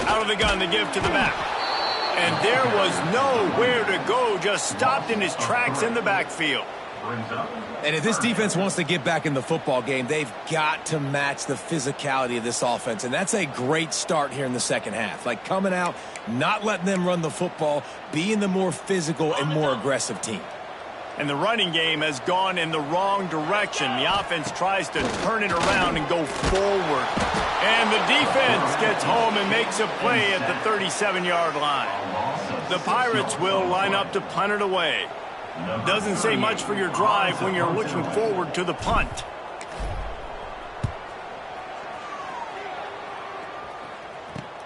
Out of the gun, the give to the back. And there was nowhere to go, just stopped in his tracks in the backfield. And if this defense wants to get back in the football game, they've got to match the physicality of this offense. And that's a great start here in the second half. Like coming out, not letting them run the football, being the more physical and more aggressive team. And the running game has gone in the wrong direction. The offense tries to turn it around and go forward. And the defense gets home and makes a play at the 37-yard line. The Pirates will line up to punt it away. Doesn't say much for your drive when you're looking forward to the punt.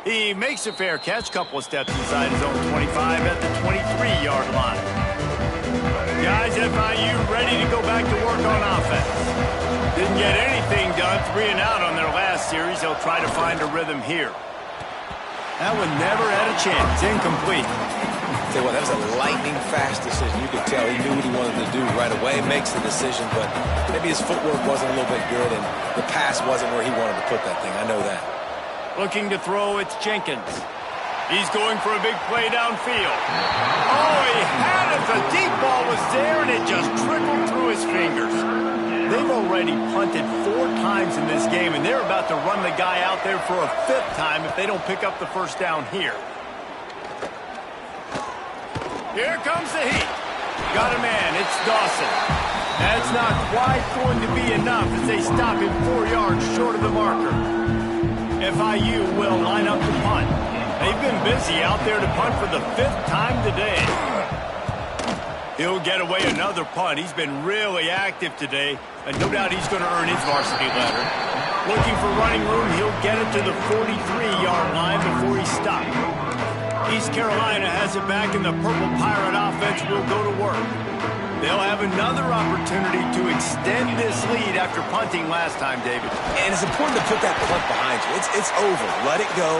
He makes a fair catch, couple of steps inside his own 25 at the 23-yard line. Guys, FIU ready to go back to work on offense. Didn't get anything done, 3 and out on their last series. They'll try to find a rhythm here. That one never had a chance, incomplete. Tell you what, that was a lightning-fast decision. You could tell he knew what he wanted to do right away, makes the decision, but maybe his footwork wasn't a little bit good, and the pass wasn't where he wanted to put that thing. I know that. Looking to throw, it's Jenkins. He's going for a big play downfield. Oh, he had it. The deep ball was there, and it just trickled through his fingers. They've already punted 4 times in this game, and they're about to run the guy out there for a 5th time if they don't pick up the first down here. Here comes the heat. Got a man. It's Dawson. That's not quite going to be enough as they stop him 4 yards short of the marker. FIU will line up to punt. They've been busy out there to punt for the 5th time today. He'll get away another punt. He's been really active today, and no doubt he's going to earn his varsity letter. Looking for running room, he'll get it to the 43-yard line before he stopped. East Carolina has it back, and the Purple Pirate offense will go to work. They'll have another opportunity to extend this lead after punting last time, David. And it's important to put that punt behind you. It's over. Let it go.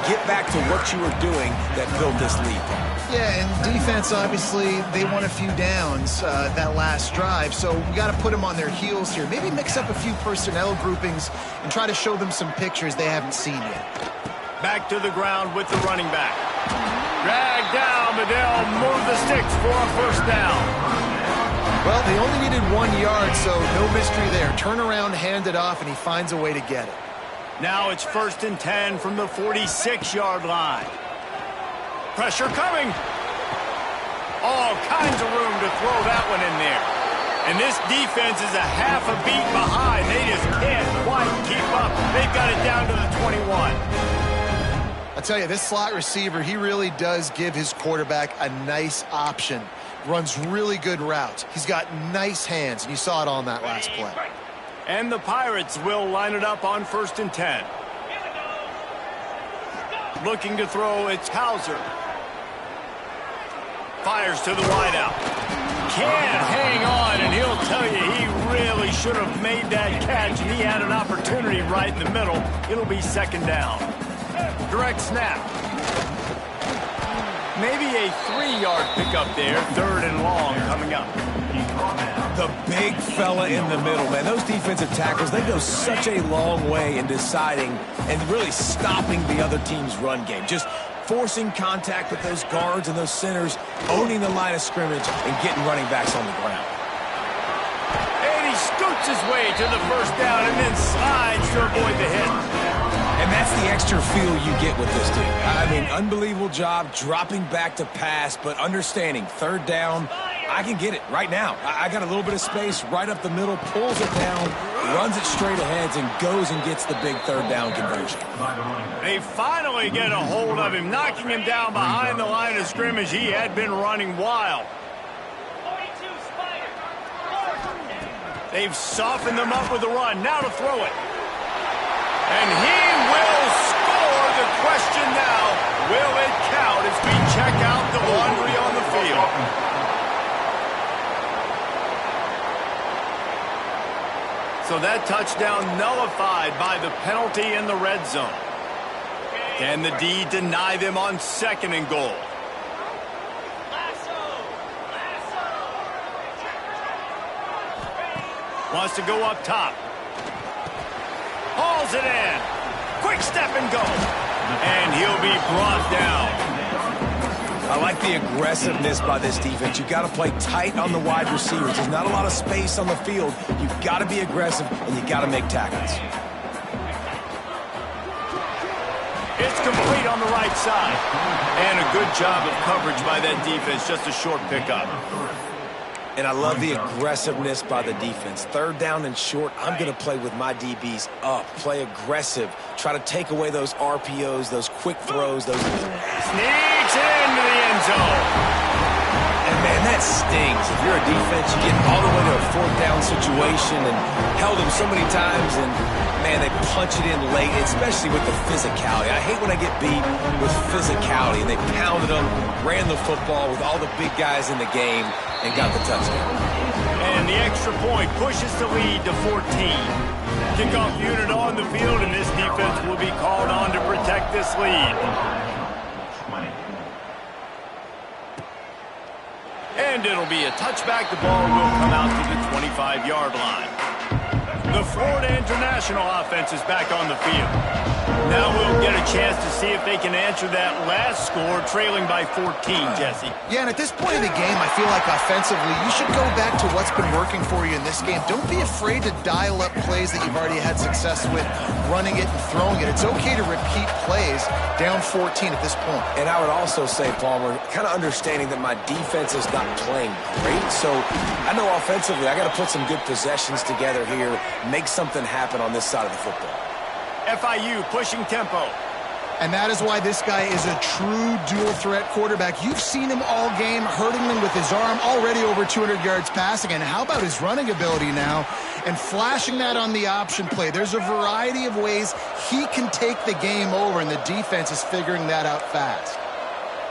Get back to what you were doing that built this lead. Yeah, and defense, obviously, they won a few downs that last drive, so we got to put them on their heels here. Maybe mix up a few personnel groupings and try to show them some pictures they haven't seen yet. Back to the ground with the running back. Drag down, but they'll move the sticks for a first down. Well, they only needed 1 yard, so no mystery there. Turn around, hand it off, and he finds a way to get it. Now it's 1st and 10 from the 46-yard line. Pressure coming. All kinds of room to throw that one in there. And this defense is a half a beat behind. They just can't quite keep up. They've got it down to the 21. I'll tell you, this slot receiver, he really does give his quarterback a nice option. Runs really good routes. He's got nice hands, and you saw it on that last play. And the Pirates will line it up on 1st and 10. Looking to throw, it's Hauser. Fires to the wideout. Can't hang on, and he'll tell you he really should have made that catch, and he had an opportunity right in the middle. It'll be 2nd down. Direct snap. Maybe a 3-yard pickup there, 3rd and long coming up. The big fella in the middle, man. Those defensive tackles, they go such a long way in deciding and really stopping the other team's run game. Just forcing contact with those guards and those centers, owning the line of scrimmage, and getting running backs on the ground. And he scoots his way to the first down and then slides to avoid the hit. And that's the extra feel you get with this team. I mean, unbelievable job dropping back to pass, but understanding 3rd down, I can get it right now. I got a little bit of space right up the middle, pulls it down, runs it straight ahead, and goes and gets the big 3rd down conversion. They finally get a hold of him, knocking him down behind the line of scrimmage. He had been running wild. 42 Spider. They've softened them up with the run. Now to throw it. And he will score. The question now, will it count as we check out the laundry on the field? So that touchdown nullified by the penalty in the red zone. Can the D deny them on 2nd and goal? Wants to go up top. Hauls it in. Quick step and go. And he'll be brought down. I like the aggressiveness by this defense. You've got to play tight on the wide receivers. There's not a lot of space on the field. You've got to be aggressive, and you've got to make tackles. It's complete on the right side. And a good job of coverage by that defense. Just a short pickup. And I love the aggressiveness by the defense. 3rd down and short, I'm going to play with my DBs up. Play aggressive. Try to take away those RPOs, those quick throws. Those Sneaks into the end zone. And, man, that stings. If you're a defense, you get all the way to a 4th down situation and held them so many times, and, man, they punch it in late, especially with the physicality. I hate when I get beat with physicality, and they pounded them, ran the football with all the big guys in the game, and got the touchdown. And the extra point pushes the lead to 14. Kickoff unit on the field, and this defense will be called on to protect this lead. And it'll be a touchback. The ball will come out to the 25-yard line. The Florida International offense is back on the field. Now we'll get a chance to see if they can answer that last score, trailing by 14, Jesse. Yeah, and at this point of the game, I feel like offensively, you should go back to what's been working for you in this game. Don't be afraid to dial up plays that you've already had success with, running it and throwing it. It's okay to repeat plays down 14 at this point. And I would also say, Palmer, kind of understanding that my defense is not playing great. So I know offensively I got to put some good possessions together here, make something happen on this side of the football. FIU pushing tempo. And that is why this guy is a true dual-threat quarterback. You've seen him all game, hurting them with his arm, already over 200 yards passing. And how about his running ability now? And flashing that on the option play. There's a variety of ways he can take the game over, and the defense is figuring that out fast.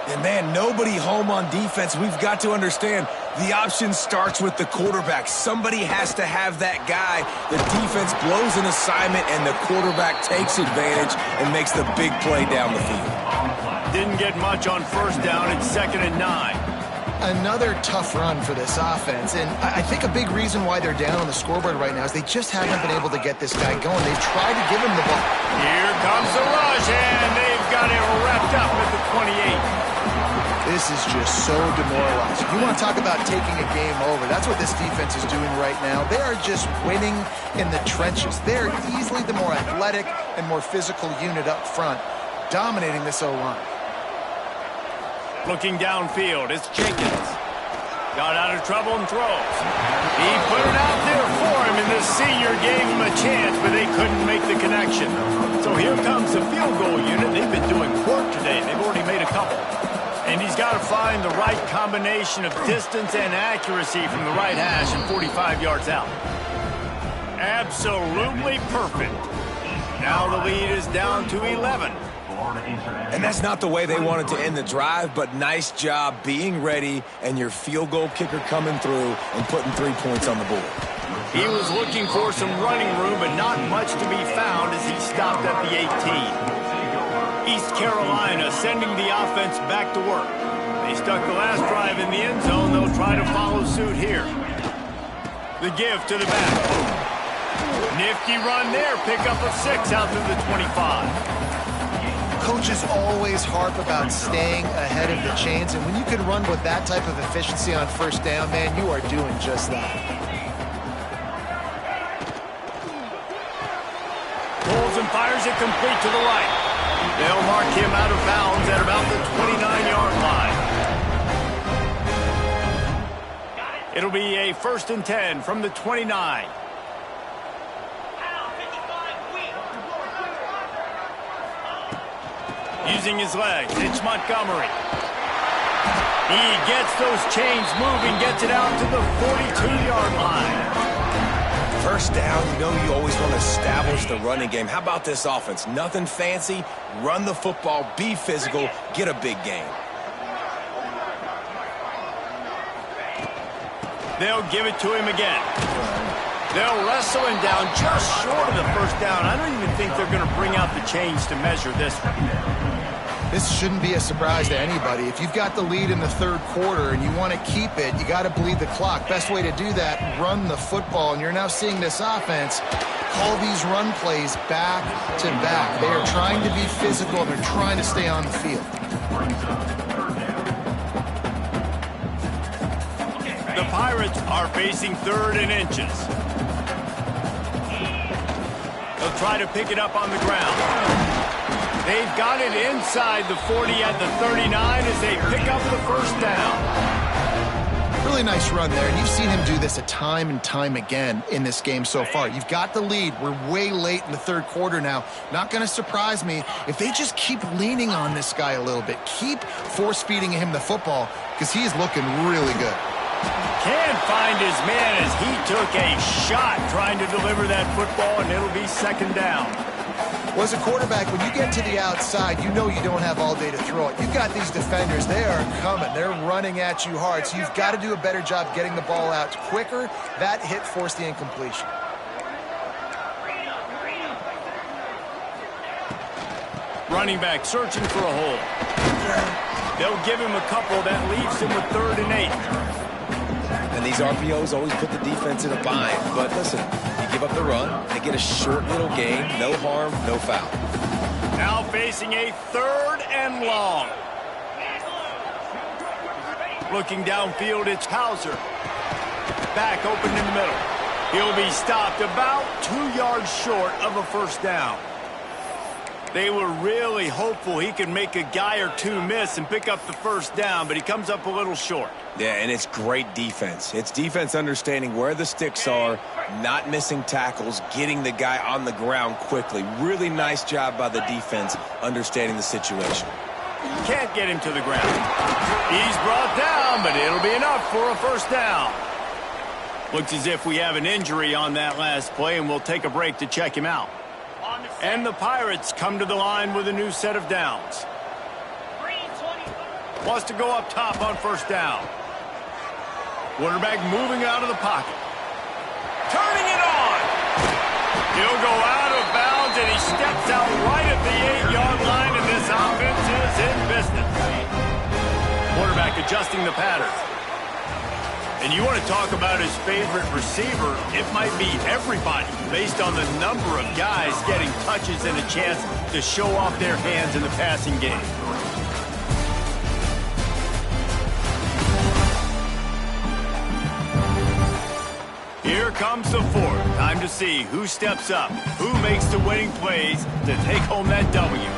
And, man, nobody home on defense. We've got to understand the option starts with the quarterback. Somebody has to have that guy. The defense blows an assignment, and the quarterback takes advantage and makes the big play down the field. Didn't get much on 1st down. It's 2nd and 9. Another tough run for this offense, and I think a big reason why they're down on the scoreboard right now is they just haven't been able to get this guy going. They've tried to give him the ball. Here comes the rush, and they've got it wrapped up at the 28. This is just so demoralizing. You want to talk about taking a game over. That's what this defense is doing right now. They are just winning in the trenches. They're easily the more athletic and more physical unit up front, dominating this O-line. Looking downfield, it's Jenkins. Got out of trouble and throws. He put it out there for him, and the senior gave him a chance, but they couldn't make the connection. So here comes the field goal unit. They've been doing work today. They've already made a couple. And he's got to find the right combination of distance and accuracy from the right hash and 45 yards out. Absolutely perfect. Now the lead is down to 11. And that's not the way they wanted to end the drive, but nice job being ready and your field goal kicker coming through and putting 3 points on the board. He was looking for some running room, but not much to be found as he stopped at the 18. East Carolina sending the offense back to work. They stuck the last drive in the end zone. They'll try to follow suit here. The give to the back. Nifty run there. Pickup of 6 out to the 25. Coaches always harp about staying ahead of the chains, and when you can run with that type of efficiency on first down, man, you are doing just that. Pulls and fires it complete to the right. They'll mark him out of bounds at about the 29-yard line. It'll be a 1st and 10 from the 29. Using his legs, it's Montgomery. He gets those chains moving, gets it out to the 42-yard line. First down, you know you always want to establish the running game. How about this offense? Nothing fancy. Run the football, be physical, get a big gain. They'll give it to him again. They'll wrestle him down just short of the first down. I don't even think they're going to bring out the chains to measure this one. This shouldn't be a surprise to anybody. If you've got the lead in the third quarter and you want to keep it, you got to bleed the clock. Best way to do that, run the football. And you're now seeing this offense call these run plays back to back. They are trying to be physical, and they're trying to stay on the field. The Pirates are facing 3rd and inches. They'll try to pick it up on the ground. They've got it inside the 40 at the 39 as they pick up the first down. Really nice run there, and you've seen him do this a time and time again in this game so far. You've got the lead. We're way late in the third quarter now. Not going to surprise me if they just keep leaning on this guy a little bit. Keep force-feeding him the football because he's looking really good. Can't find his man as he took a shot trying to deliver that football, and it'll be 2nd down. Well, as a quarterback, when you get to the outside, you know you don't have all day to throw it. You've got these defenders. They are coming. They're running at you hard, so you've got to do a better job getting the ball out quicker. That hit forced the incompletion. Running back searching for a hole. They'll give him a couple. That leaves him with 3rd and 8. And these RPOs always put the defense in a bind. But listen, you give up the run, they get a short little gain, no harm, no foul. Now facing a 3rd and long. Looking downfield, it's Hauser. Back open in the middle. He'll be stopped about 2 yards short of a first down. They were really hopeful he could make a guy or two miss and pick up the first down, but he comes up a little short. Yeah, and it's great defense. It's defense understanding where the sticks are, not missing tackles, getting the guy on the ground quickly. Really nice job by the defense understanding the situation. Can't get him to the ground. He's brought down, but it'll be enough for a first down. Looks as if we have an injury on that last play, and we'll take a break to check him out. And the Pirates come to the line with a new set of downs. Wants to go up top on first down. Quarterback moving out of the pocket. Turning it on. He'll go out of bounds, and he steps out right at the 8-yard line, and this offense is in business. Quarterback adjusting the pattern. And you want to talk about his favorite receiver, it might be everybody based on the number of guys getting touches and a chance to show off their hands in the passing game. Here comes the 4th. Time to see who steps up, who makes the winning plays to take home that W.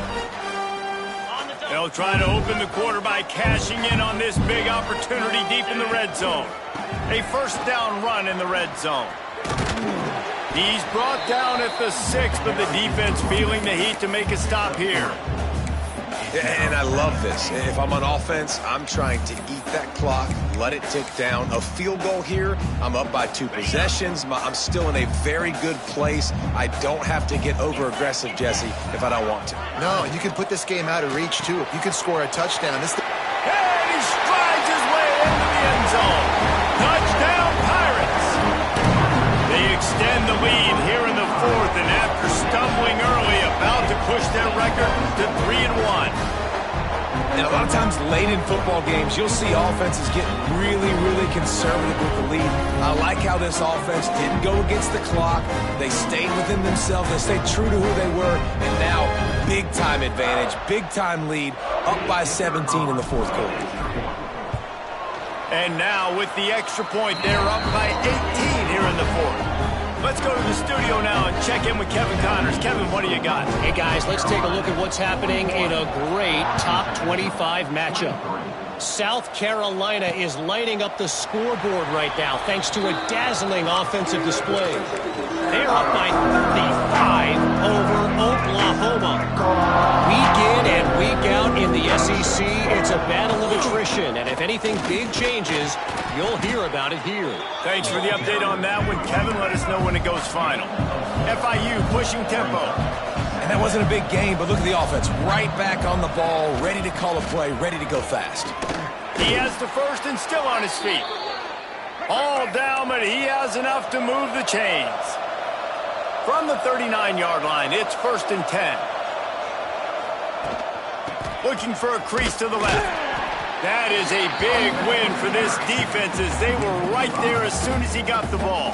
They'll try to open the quarter by cashing in on this big opportunity deep in the red zone. A first down run in the red zone. He's brought down at the 6, but the defense feeling the heat to make a stop here. And I love this. If I'm on offense, I'm trying to eat that clock, let it tick down. A field goal here, I'm up by 2 possessions. I'm still in a very good place. I don't have to get over-aggressive, Jesse, if I don't want to. No, you can put this game out of reach, too. If you can score a touchdown. And he strides his way into the end zone. Touchdown, Pirates! They extend the lead here in the 4th, and after stumbling early, about to push their record to 3-1. And a lot of times late in football games, you'll see offenses get really, really conservative with the lead. I like how this offense didn't go against the clock. They stayed within themselves. They stayed true to who they were. And now, big-time advantage, big-time lead, up by 17 in the fourth quarter. And now, with the extra point, they're up by 18 here in the fourth. Let's go to the studio now and check in with Kevin Connors. Kevin, what do you got? Hey, guys, let's take a look at what's happening in a great top 25 matchup. South Carolina is lighting up the scoreboard right now thanks to a dazzling offensive display. They're up by 35 over Oklahoma. Week in and week out in the SEC, it's a battle of attrition, and if anything big changes, you'll hear about it here. Thanks for the update on that one, Kevin. Let us know when it goes final. FIU pushing tempo. And that wasn't a big game, but look at the offense. Right back on the ball, ready to call a play, ready to go fast. He has the first and still on his feet. All down, but he has enough to move the chains. From the 39-yard line, it's 1st and 10. Looking for a crease to the left. That is a big win for this defense as they were right there as soon as he got the ball.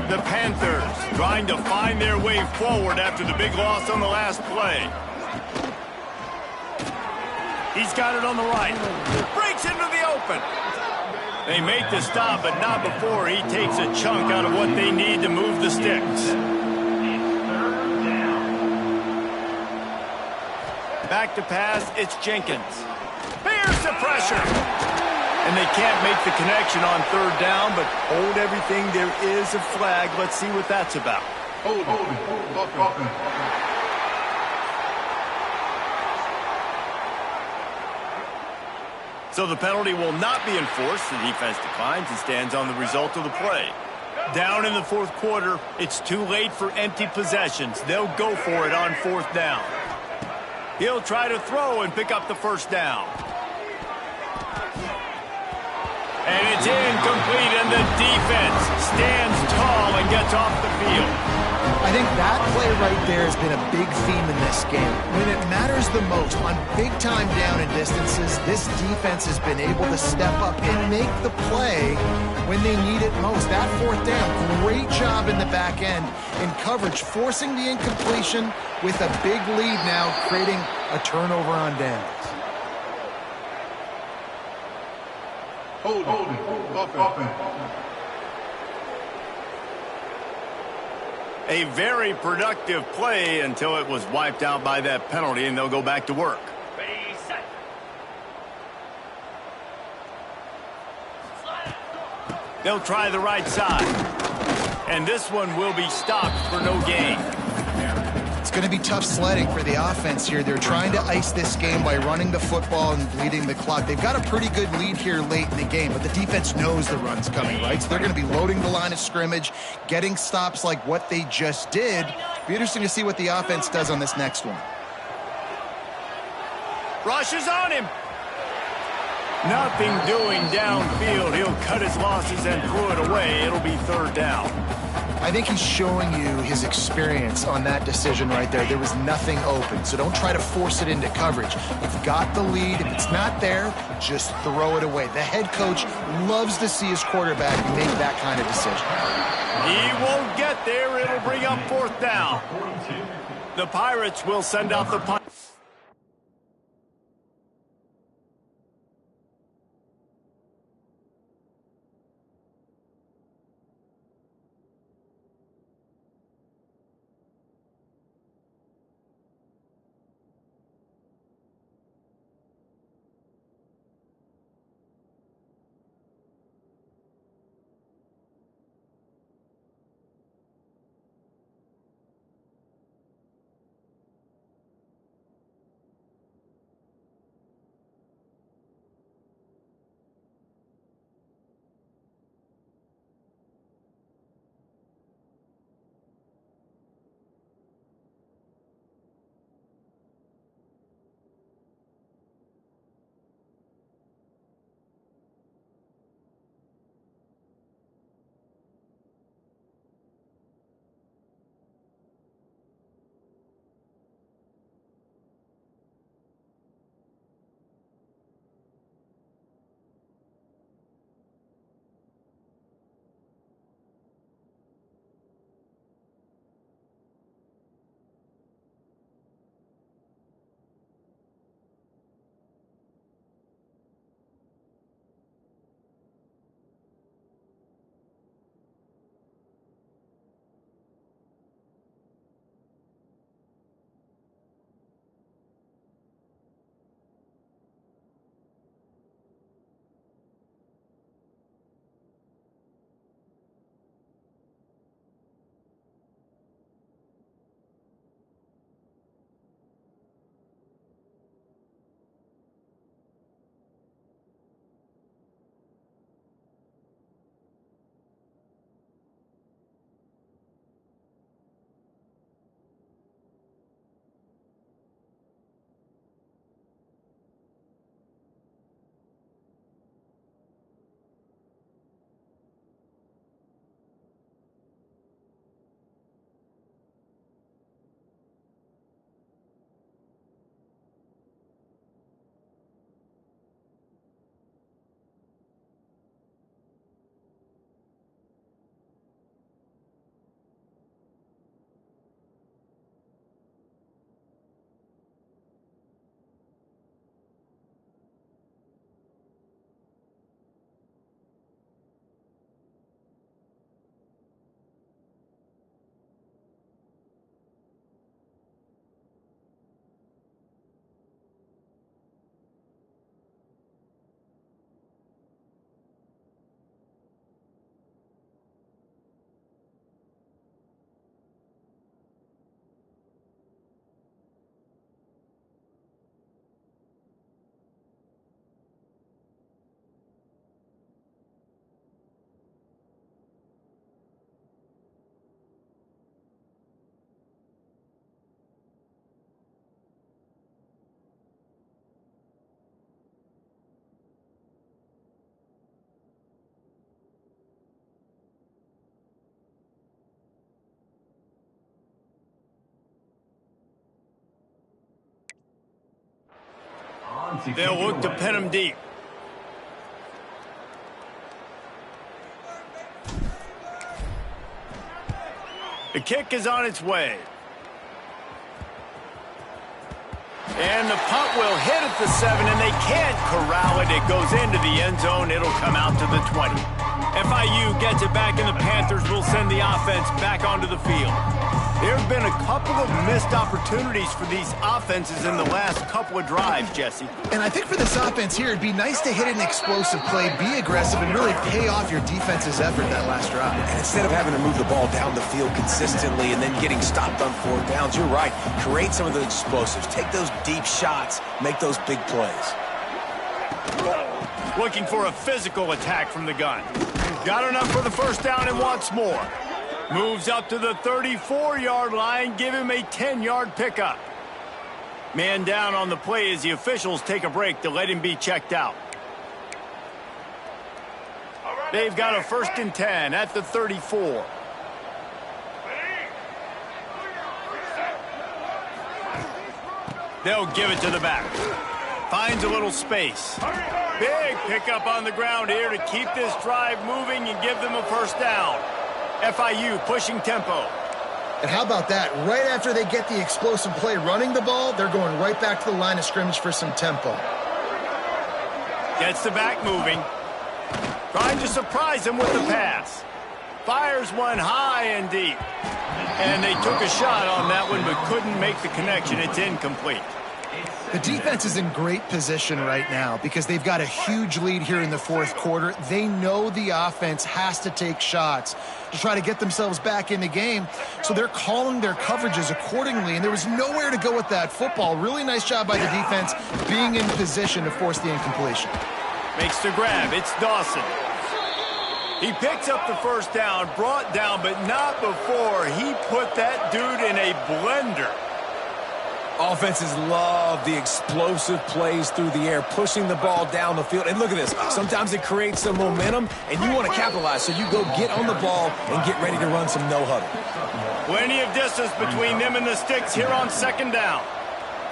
The Panthers trying to find their way forward after the big loss on the last play. He's got it on the right. Breaks into the open. They make the stop, but not before he takes a chunk out of what they need to move the sticks. Back to pass, it's Jenkins. Here's the pressure. And they can't make the connection on 3rd down, but hold everything. There is a flag. Let's see what that's about. Hold. So the penalty will not be enforced. The defense declines and stands on the result of the play. Down in the fourth quarter, it's too late for empty possessions. They'll go for it on 4th down. He'll try to throw and pick up the 1st down. And it's incomplete, and the defense stands tall and gets off the field. I think that play right there has been a big theme in this game. When it matters the most, on big-time down and distances, this defense has been able to step up and make the play when they need it most. That 4th down, great job in the back end in coverage, forcing the incompletion with a big lead now, creating a turnover on downs. Hold. A very productive play until it was wiped out by that penalty, and they'll go back to work. Ready, set. They'll try the right side. And this one will be stopped for no gain. It's going to be tough sledding for the offense here. They're trying to ice this game by running the football and bleeding the clock. They've got a pretty good lead here late in the game, but the defense knows the run's coming, right? So they're going to be loading the line of scrimmage, getting stops like what they just did. Be interesting to see what the offense does on this next one. Rushes on him. Nothing doing downfield. He'll cut his losses and throw it away. It'll be 3rd down. I think he's showing you his experience on that decision right there. There was nothing open, so don't try to force it into coverage. You've got the lead. If it's not there, just throw it away. The head coach loves to see his quarterback make that kind of decision. He won't get there. It'll bring up 4th down. The Pirates will send out the punt. They'll look to pin him deep. The kick is on its way. And the punt will hit at the 7, and they can't corral it. It goes into the end zone. It'll come out to the 20. FIU gets it back, and the Panthers will send the offense back onto the field. There have been a couple of missed opportunities for these offenses in the last couple of drives, Jesse. And I think for this offense here, it'd be nice to hit an explosive play, be aggressive, and really pay off your defense's effort that last drive. And instead of having to move the ball down the field consistently and then getting stopped on 4th downs, you're right. Create some of those explosives. Take those deep shots. Make those big plays. Looking for a physical attack from the gun. Got enough for the first down and wants more. Moves up to the 34-yard line. Give him a 10-yard pickup. Man down on the play as the officials take a break to let him be checked out. They've got a 1st and 10 at the 34. They'll give it to the back. Finds a little space. Big pickup on the ground here to keep this drive moving and give them a first down. FIU pushing tempo. And how about that? Right after they get the explosive play running the ball, they're going right back to the line of scrimmage for some tempo. Gets the back moving. Trying to surprise him with the pass. Fires one high and deep. And they took a shot on that one but couldn't make the connection. It's incomplete. The defense is in great position right now because they've got a huge lead here in the 4th quarter. They know the offense has to take shots to try to get themselves back in the game, so they're calling their coverages accordingly, and there was nowhere to go with that football. Really nice job by the defense being in position to force the incompletion. Makes the grab. It's Dawson. He picks up the first down, brought down, but not before he put that dude in a blender. Offenses love the explosive plays through the air, pushing the ball down the field. And look at this. Sometimes it creates some momentum, and you want to capitalize, so you go get on the ball and get ready to run some no-huddle. Plenty of distance between them and the sticks here on 2nd down.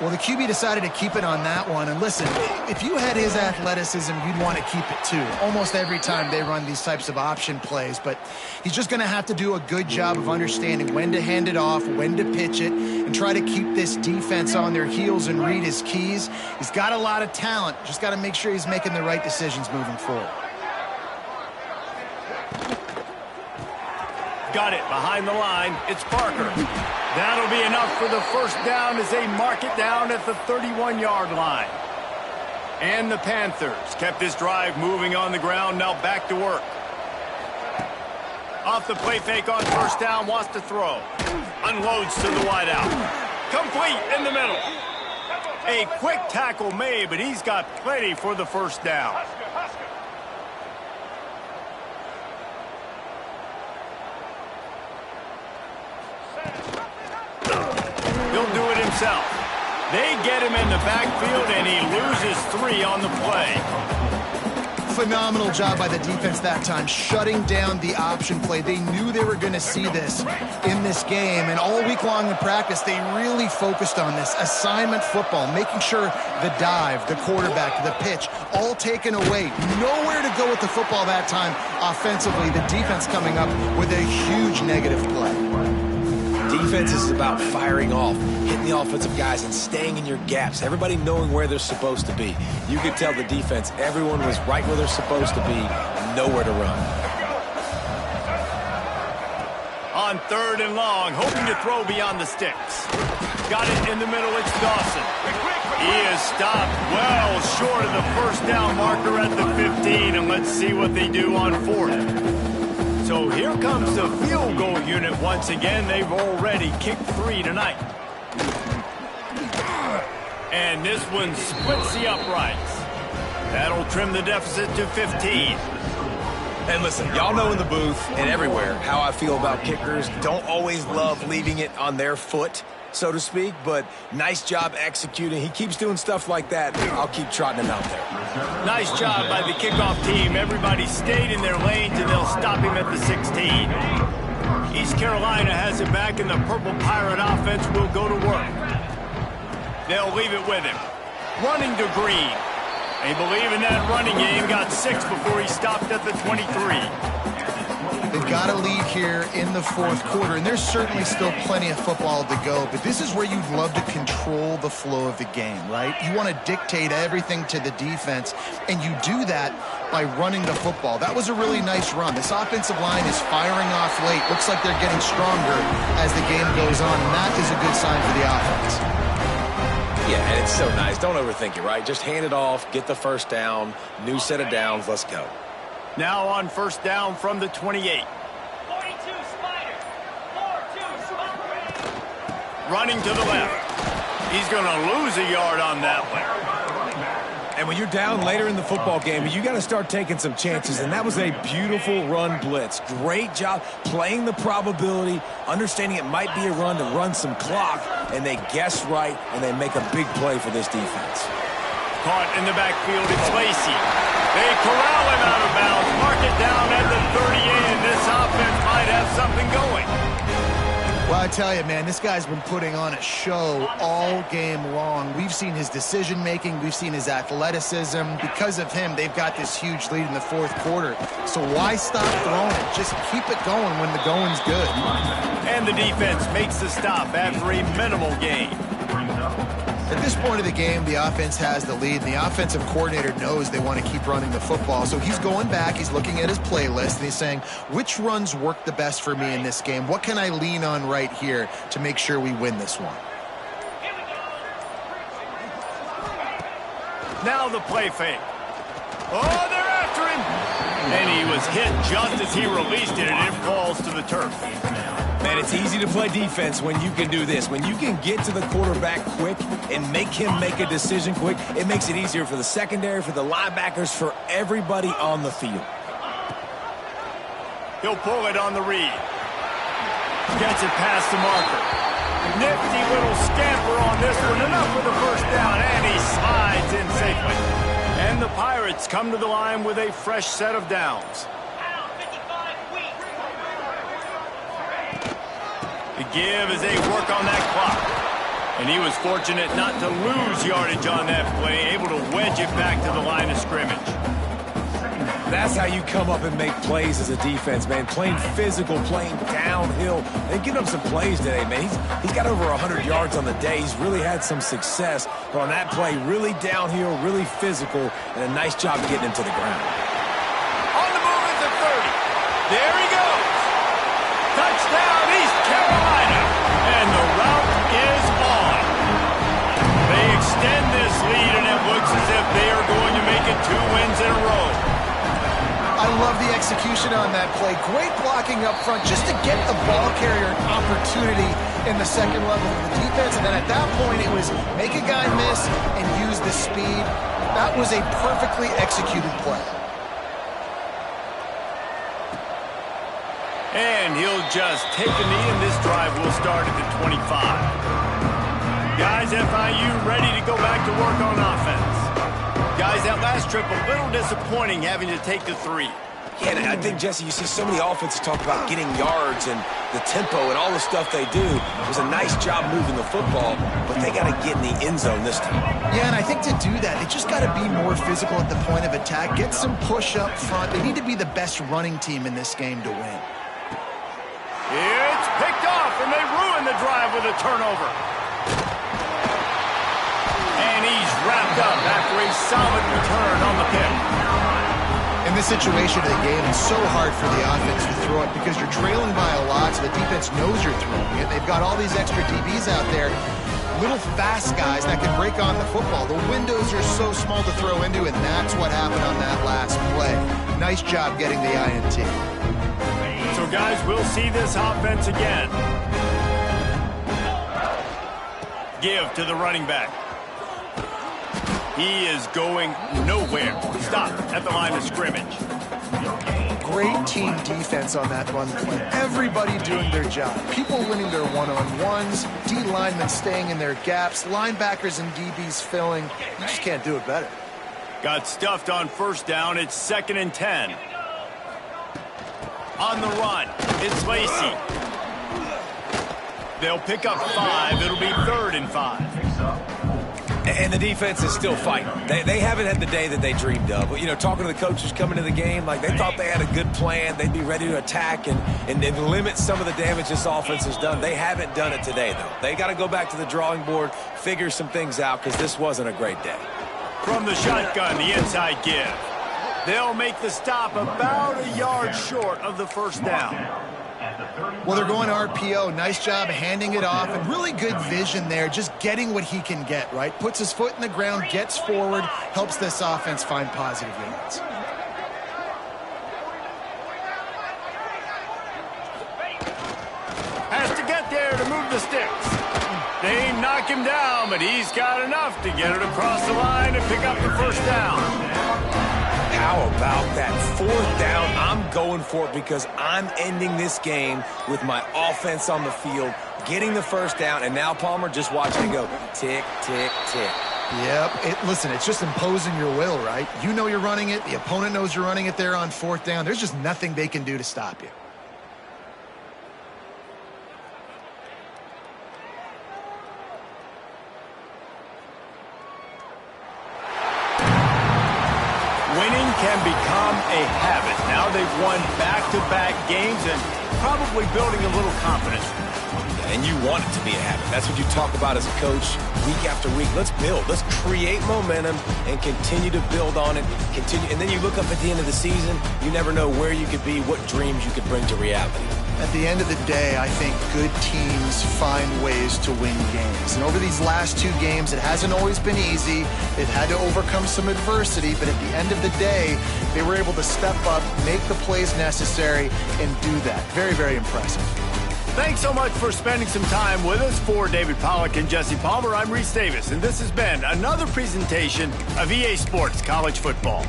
Well, the QB decided to keep it on that one. And listen, if you had his athleticism, you'd want to keep it too. Almost every time they run these types of option plays. But he's just going to have to do a good job of understanding when to hand it off, when to pitch it, and try to keep this defense on their heels and read his keys. He's got a lot of talent. Just got to make sure he's making the right decisions moving forward. Got it behind the line. It's Parker. That'll be enough for the first down as they mark it down at the 31-yard line. And the Panthers kept this drive moving on the ground. Now back to work. Off the play fake on first down. Wants to throw. Unloads to the wideout. Complete in the middle. A quick tackle made, but he's got plenty for the first down. He'll do it himself. They get him in the backfield, and he loses 3 on the play. Phenomenal job by the defense that time, shutting down the option play. They knew they were going to see this in this game, and all week long in practice, they really focused on this assignment football, making sure the dive, the quarterback, the pitch, all taken away. Nowhere to go with the football that time offensively. The defense coming up with a huge negative play. Defense is about firing off, hitting the offensive guys, and staying in your gaps. Everybody knowing where they're supposed to be. You could tell the defense, everyone was right where they're supposed to be, nowhere to run. On 3rd and long, hoping to throw beyond the sticks. Got it in the middle, it's Dawson. He is stopped well short of the first down marker at the 15, and let's see what they do on 4th. So here comes the field goal unit once again. They've already kicked 3 tonight. And this one splits the uprights. That'll trim the deficit to 15. And listen, y'all know in the booth and everywhere how I feel about kickers. Don't always love leaving it on their foot, so to speak, but nice job executing. He keeps doing stuff like that. I'll keep trotting him out there. Nice job by the kickoff team. Everybody stayed in their lanes, and they'll stop him at the 16. East Carolina has it back, and the Purple Pirate offense will go to work. They'll leave it with him. running to Green. They believe in that running game. Got 6 before he stopped at the 23. They've got a lead here in the fourth quarter, and there's certainly still plenty of football to go, but this is where you'd love to control the flow of the game, right? You want to dictate everything to the defense, and you do that by running the football. That was a really nice run. This offensive line is firing off late. Looks like they're getting stronger as the game goes on, and that is a good sign for the offense. Yeah, and it's so nice. Don't overthink it, right? Just hand it off, get the first down, new set of downs, let's go. Now on first down from the 28. 42 Spider. 4-2 Spider. Running to the left. He's going to lose a yard on that one. And when you're down later in the football game, you got to start taking some chances, and that was a beautiful run blitz. Great job playing the probability, understanding it might be a run to run some clock, and they guess right, and they make a big play for this defense. Caught in the backfield, it's Lacey. They corral him out of bounds, mark it down at the 38, and this offense might have something going. Well, I tell you, man, this guy's been putting on a show all game long. We've seen his decision-making. We've seen his athleticism. Because of him, they've got this huge lead in the fourth quarter. So why stop throwing it? Just keep it going when the going's good. And the defense makes the stop after a minimal gain. At this point of the game, the offense has the lead, and the offensive coordinator knows they want to keep running the football. So he's going back, he's looking at his playlist, and he's saying, which runs work the best for me in this game? What can I lean on right here to make sure we win this one? Now the play fake. Oh, they're after him! And he was hit just as he released it, and it falls to the turf. Man, it's easy to play defense when you can do this. When you can get to the quarterback quick and make him make a decision quick, it makes it easier for the secondary, for the linebackers, for everybody on the field. He'll pull it on the read. Gets it past the marker. Nifty little scamper on this one. Enough for the first down, and he slides in safely. And the Pirates come to the line with a fresh set of downs. The give as they work on that clock. And he was fortunate not to lose yardage on that play, able to wedge it back to the line of scrimmage. That's how you come up and make plays as a defense, man. Playing physical, playing downhill. They've given him some plays today, man. He's got over 100 yards on the day. He's really had some success. But on that play, really downhill, really physical, and a nice job of getting him to the ground. On the move at the 30. There he goes. Touchdown, East Carolina. And the route is on. They extend this lead, and it looks as if they are going to make it 2 wins in a row. I love the execution on that play. Great blocking up front just to get the ball carrier an opportunity in the second level of the defense. And then at that point, it was make a guy miss and use the speed. That was a perfectly executed play. And he'll just take a knee, and this drive will start at the 25. Guys, FIU ready to go back to work on offense. Guys, that last trip, a little disappointing having to take the 3. Yeah, and I think, Jesse, you see so many offenses talk about getting yards and the tempo and all the stuff they do. It was a nice job moving the football, but they got to get in the end zone this time. Yeah, and I think to do that, they just got to be more physical at the point of attack, get some push up front. They need to be the best running team in this game to win. It's picked off, and they ruin the drive with a turnover. And he's wrapped up after a solid return on the pick. In this situation of the game, it's so hard for the offense to throw it because you're trailing by a lot, so the defense knows you're throwing it. They've got all these extra DBs out there, little fast guys that can break on the football. The windows are so small to throw into, and that's what happened on that last play. Nice job getting the INT. So, guys, we'll see this offense again. Give to the running back. He is going nowhere. Stop at the line of scrimmage. Great team defense on that run play. Everybody doing their job. People winning their one-on-ones, D linemen staying in their gaps, linebackers and DBs filling. You just can't do it better. Got stuffed on first down. It's 2nd and 10. On the run, it's Lacey. They'll pick up 5. It'll be 3rd and 5. And the defense is still fighting. They haven't had the day that they dreamed of. You know, talking to the coaches coming to the game, like they thought they had a good plan. They'd be ready to attack and limit some of the damage this offense has done. They haven't done it today, though. They got to go back to the drawing board, figure some things out, because this wasn't a great day. From the shotgun, the inside give. They'll make the stop about a yard short of the first down. Well, they're going RPO. Nice job handing it off, and really good vision there, just getting what he can get, right? Puts his foot in the ground, gets forward, helps this offense find positive yards. Has to get there to move the sticks. They knock him down, but he's got enough to get it across the line and pick up the first down. How about that 4th down? I'm going for it because I'm ending this game with my offense on the field, getting the first down, and now, Palmer, just watching it go tick, tick, tick. Yep. Listen, it's just imposing your will, right? You know you're running it. The opponent knows you're running it there on 4th down. There's just nothing they can do to stop you. Winning can become a habit. Now they've won back-to-back games and probably building a little confidence. And you want it to be a habit. That's what you talk about as a coach week after week. Let's build. Let's create momentum and continue to build on it. And then you look up at the end of the season, you never know where you could be, what dreams you could bring to reality. At the end of the day, I think good teams find ways to win games. And over these last 2 games, it hasn't always been easy. They've had to overcome some adversity, but at the end of the day, they were able to step up, make the plays necessary, and do that. Very, very impressive. Thanks so much for spending some time with us. For David Pollack and Jesse Palmer, I'm Reese Davis, and this has been another presentation of EA Sports College Football.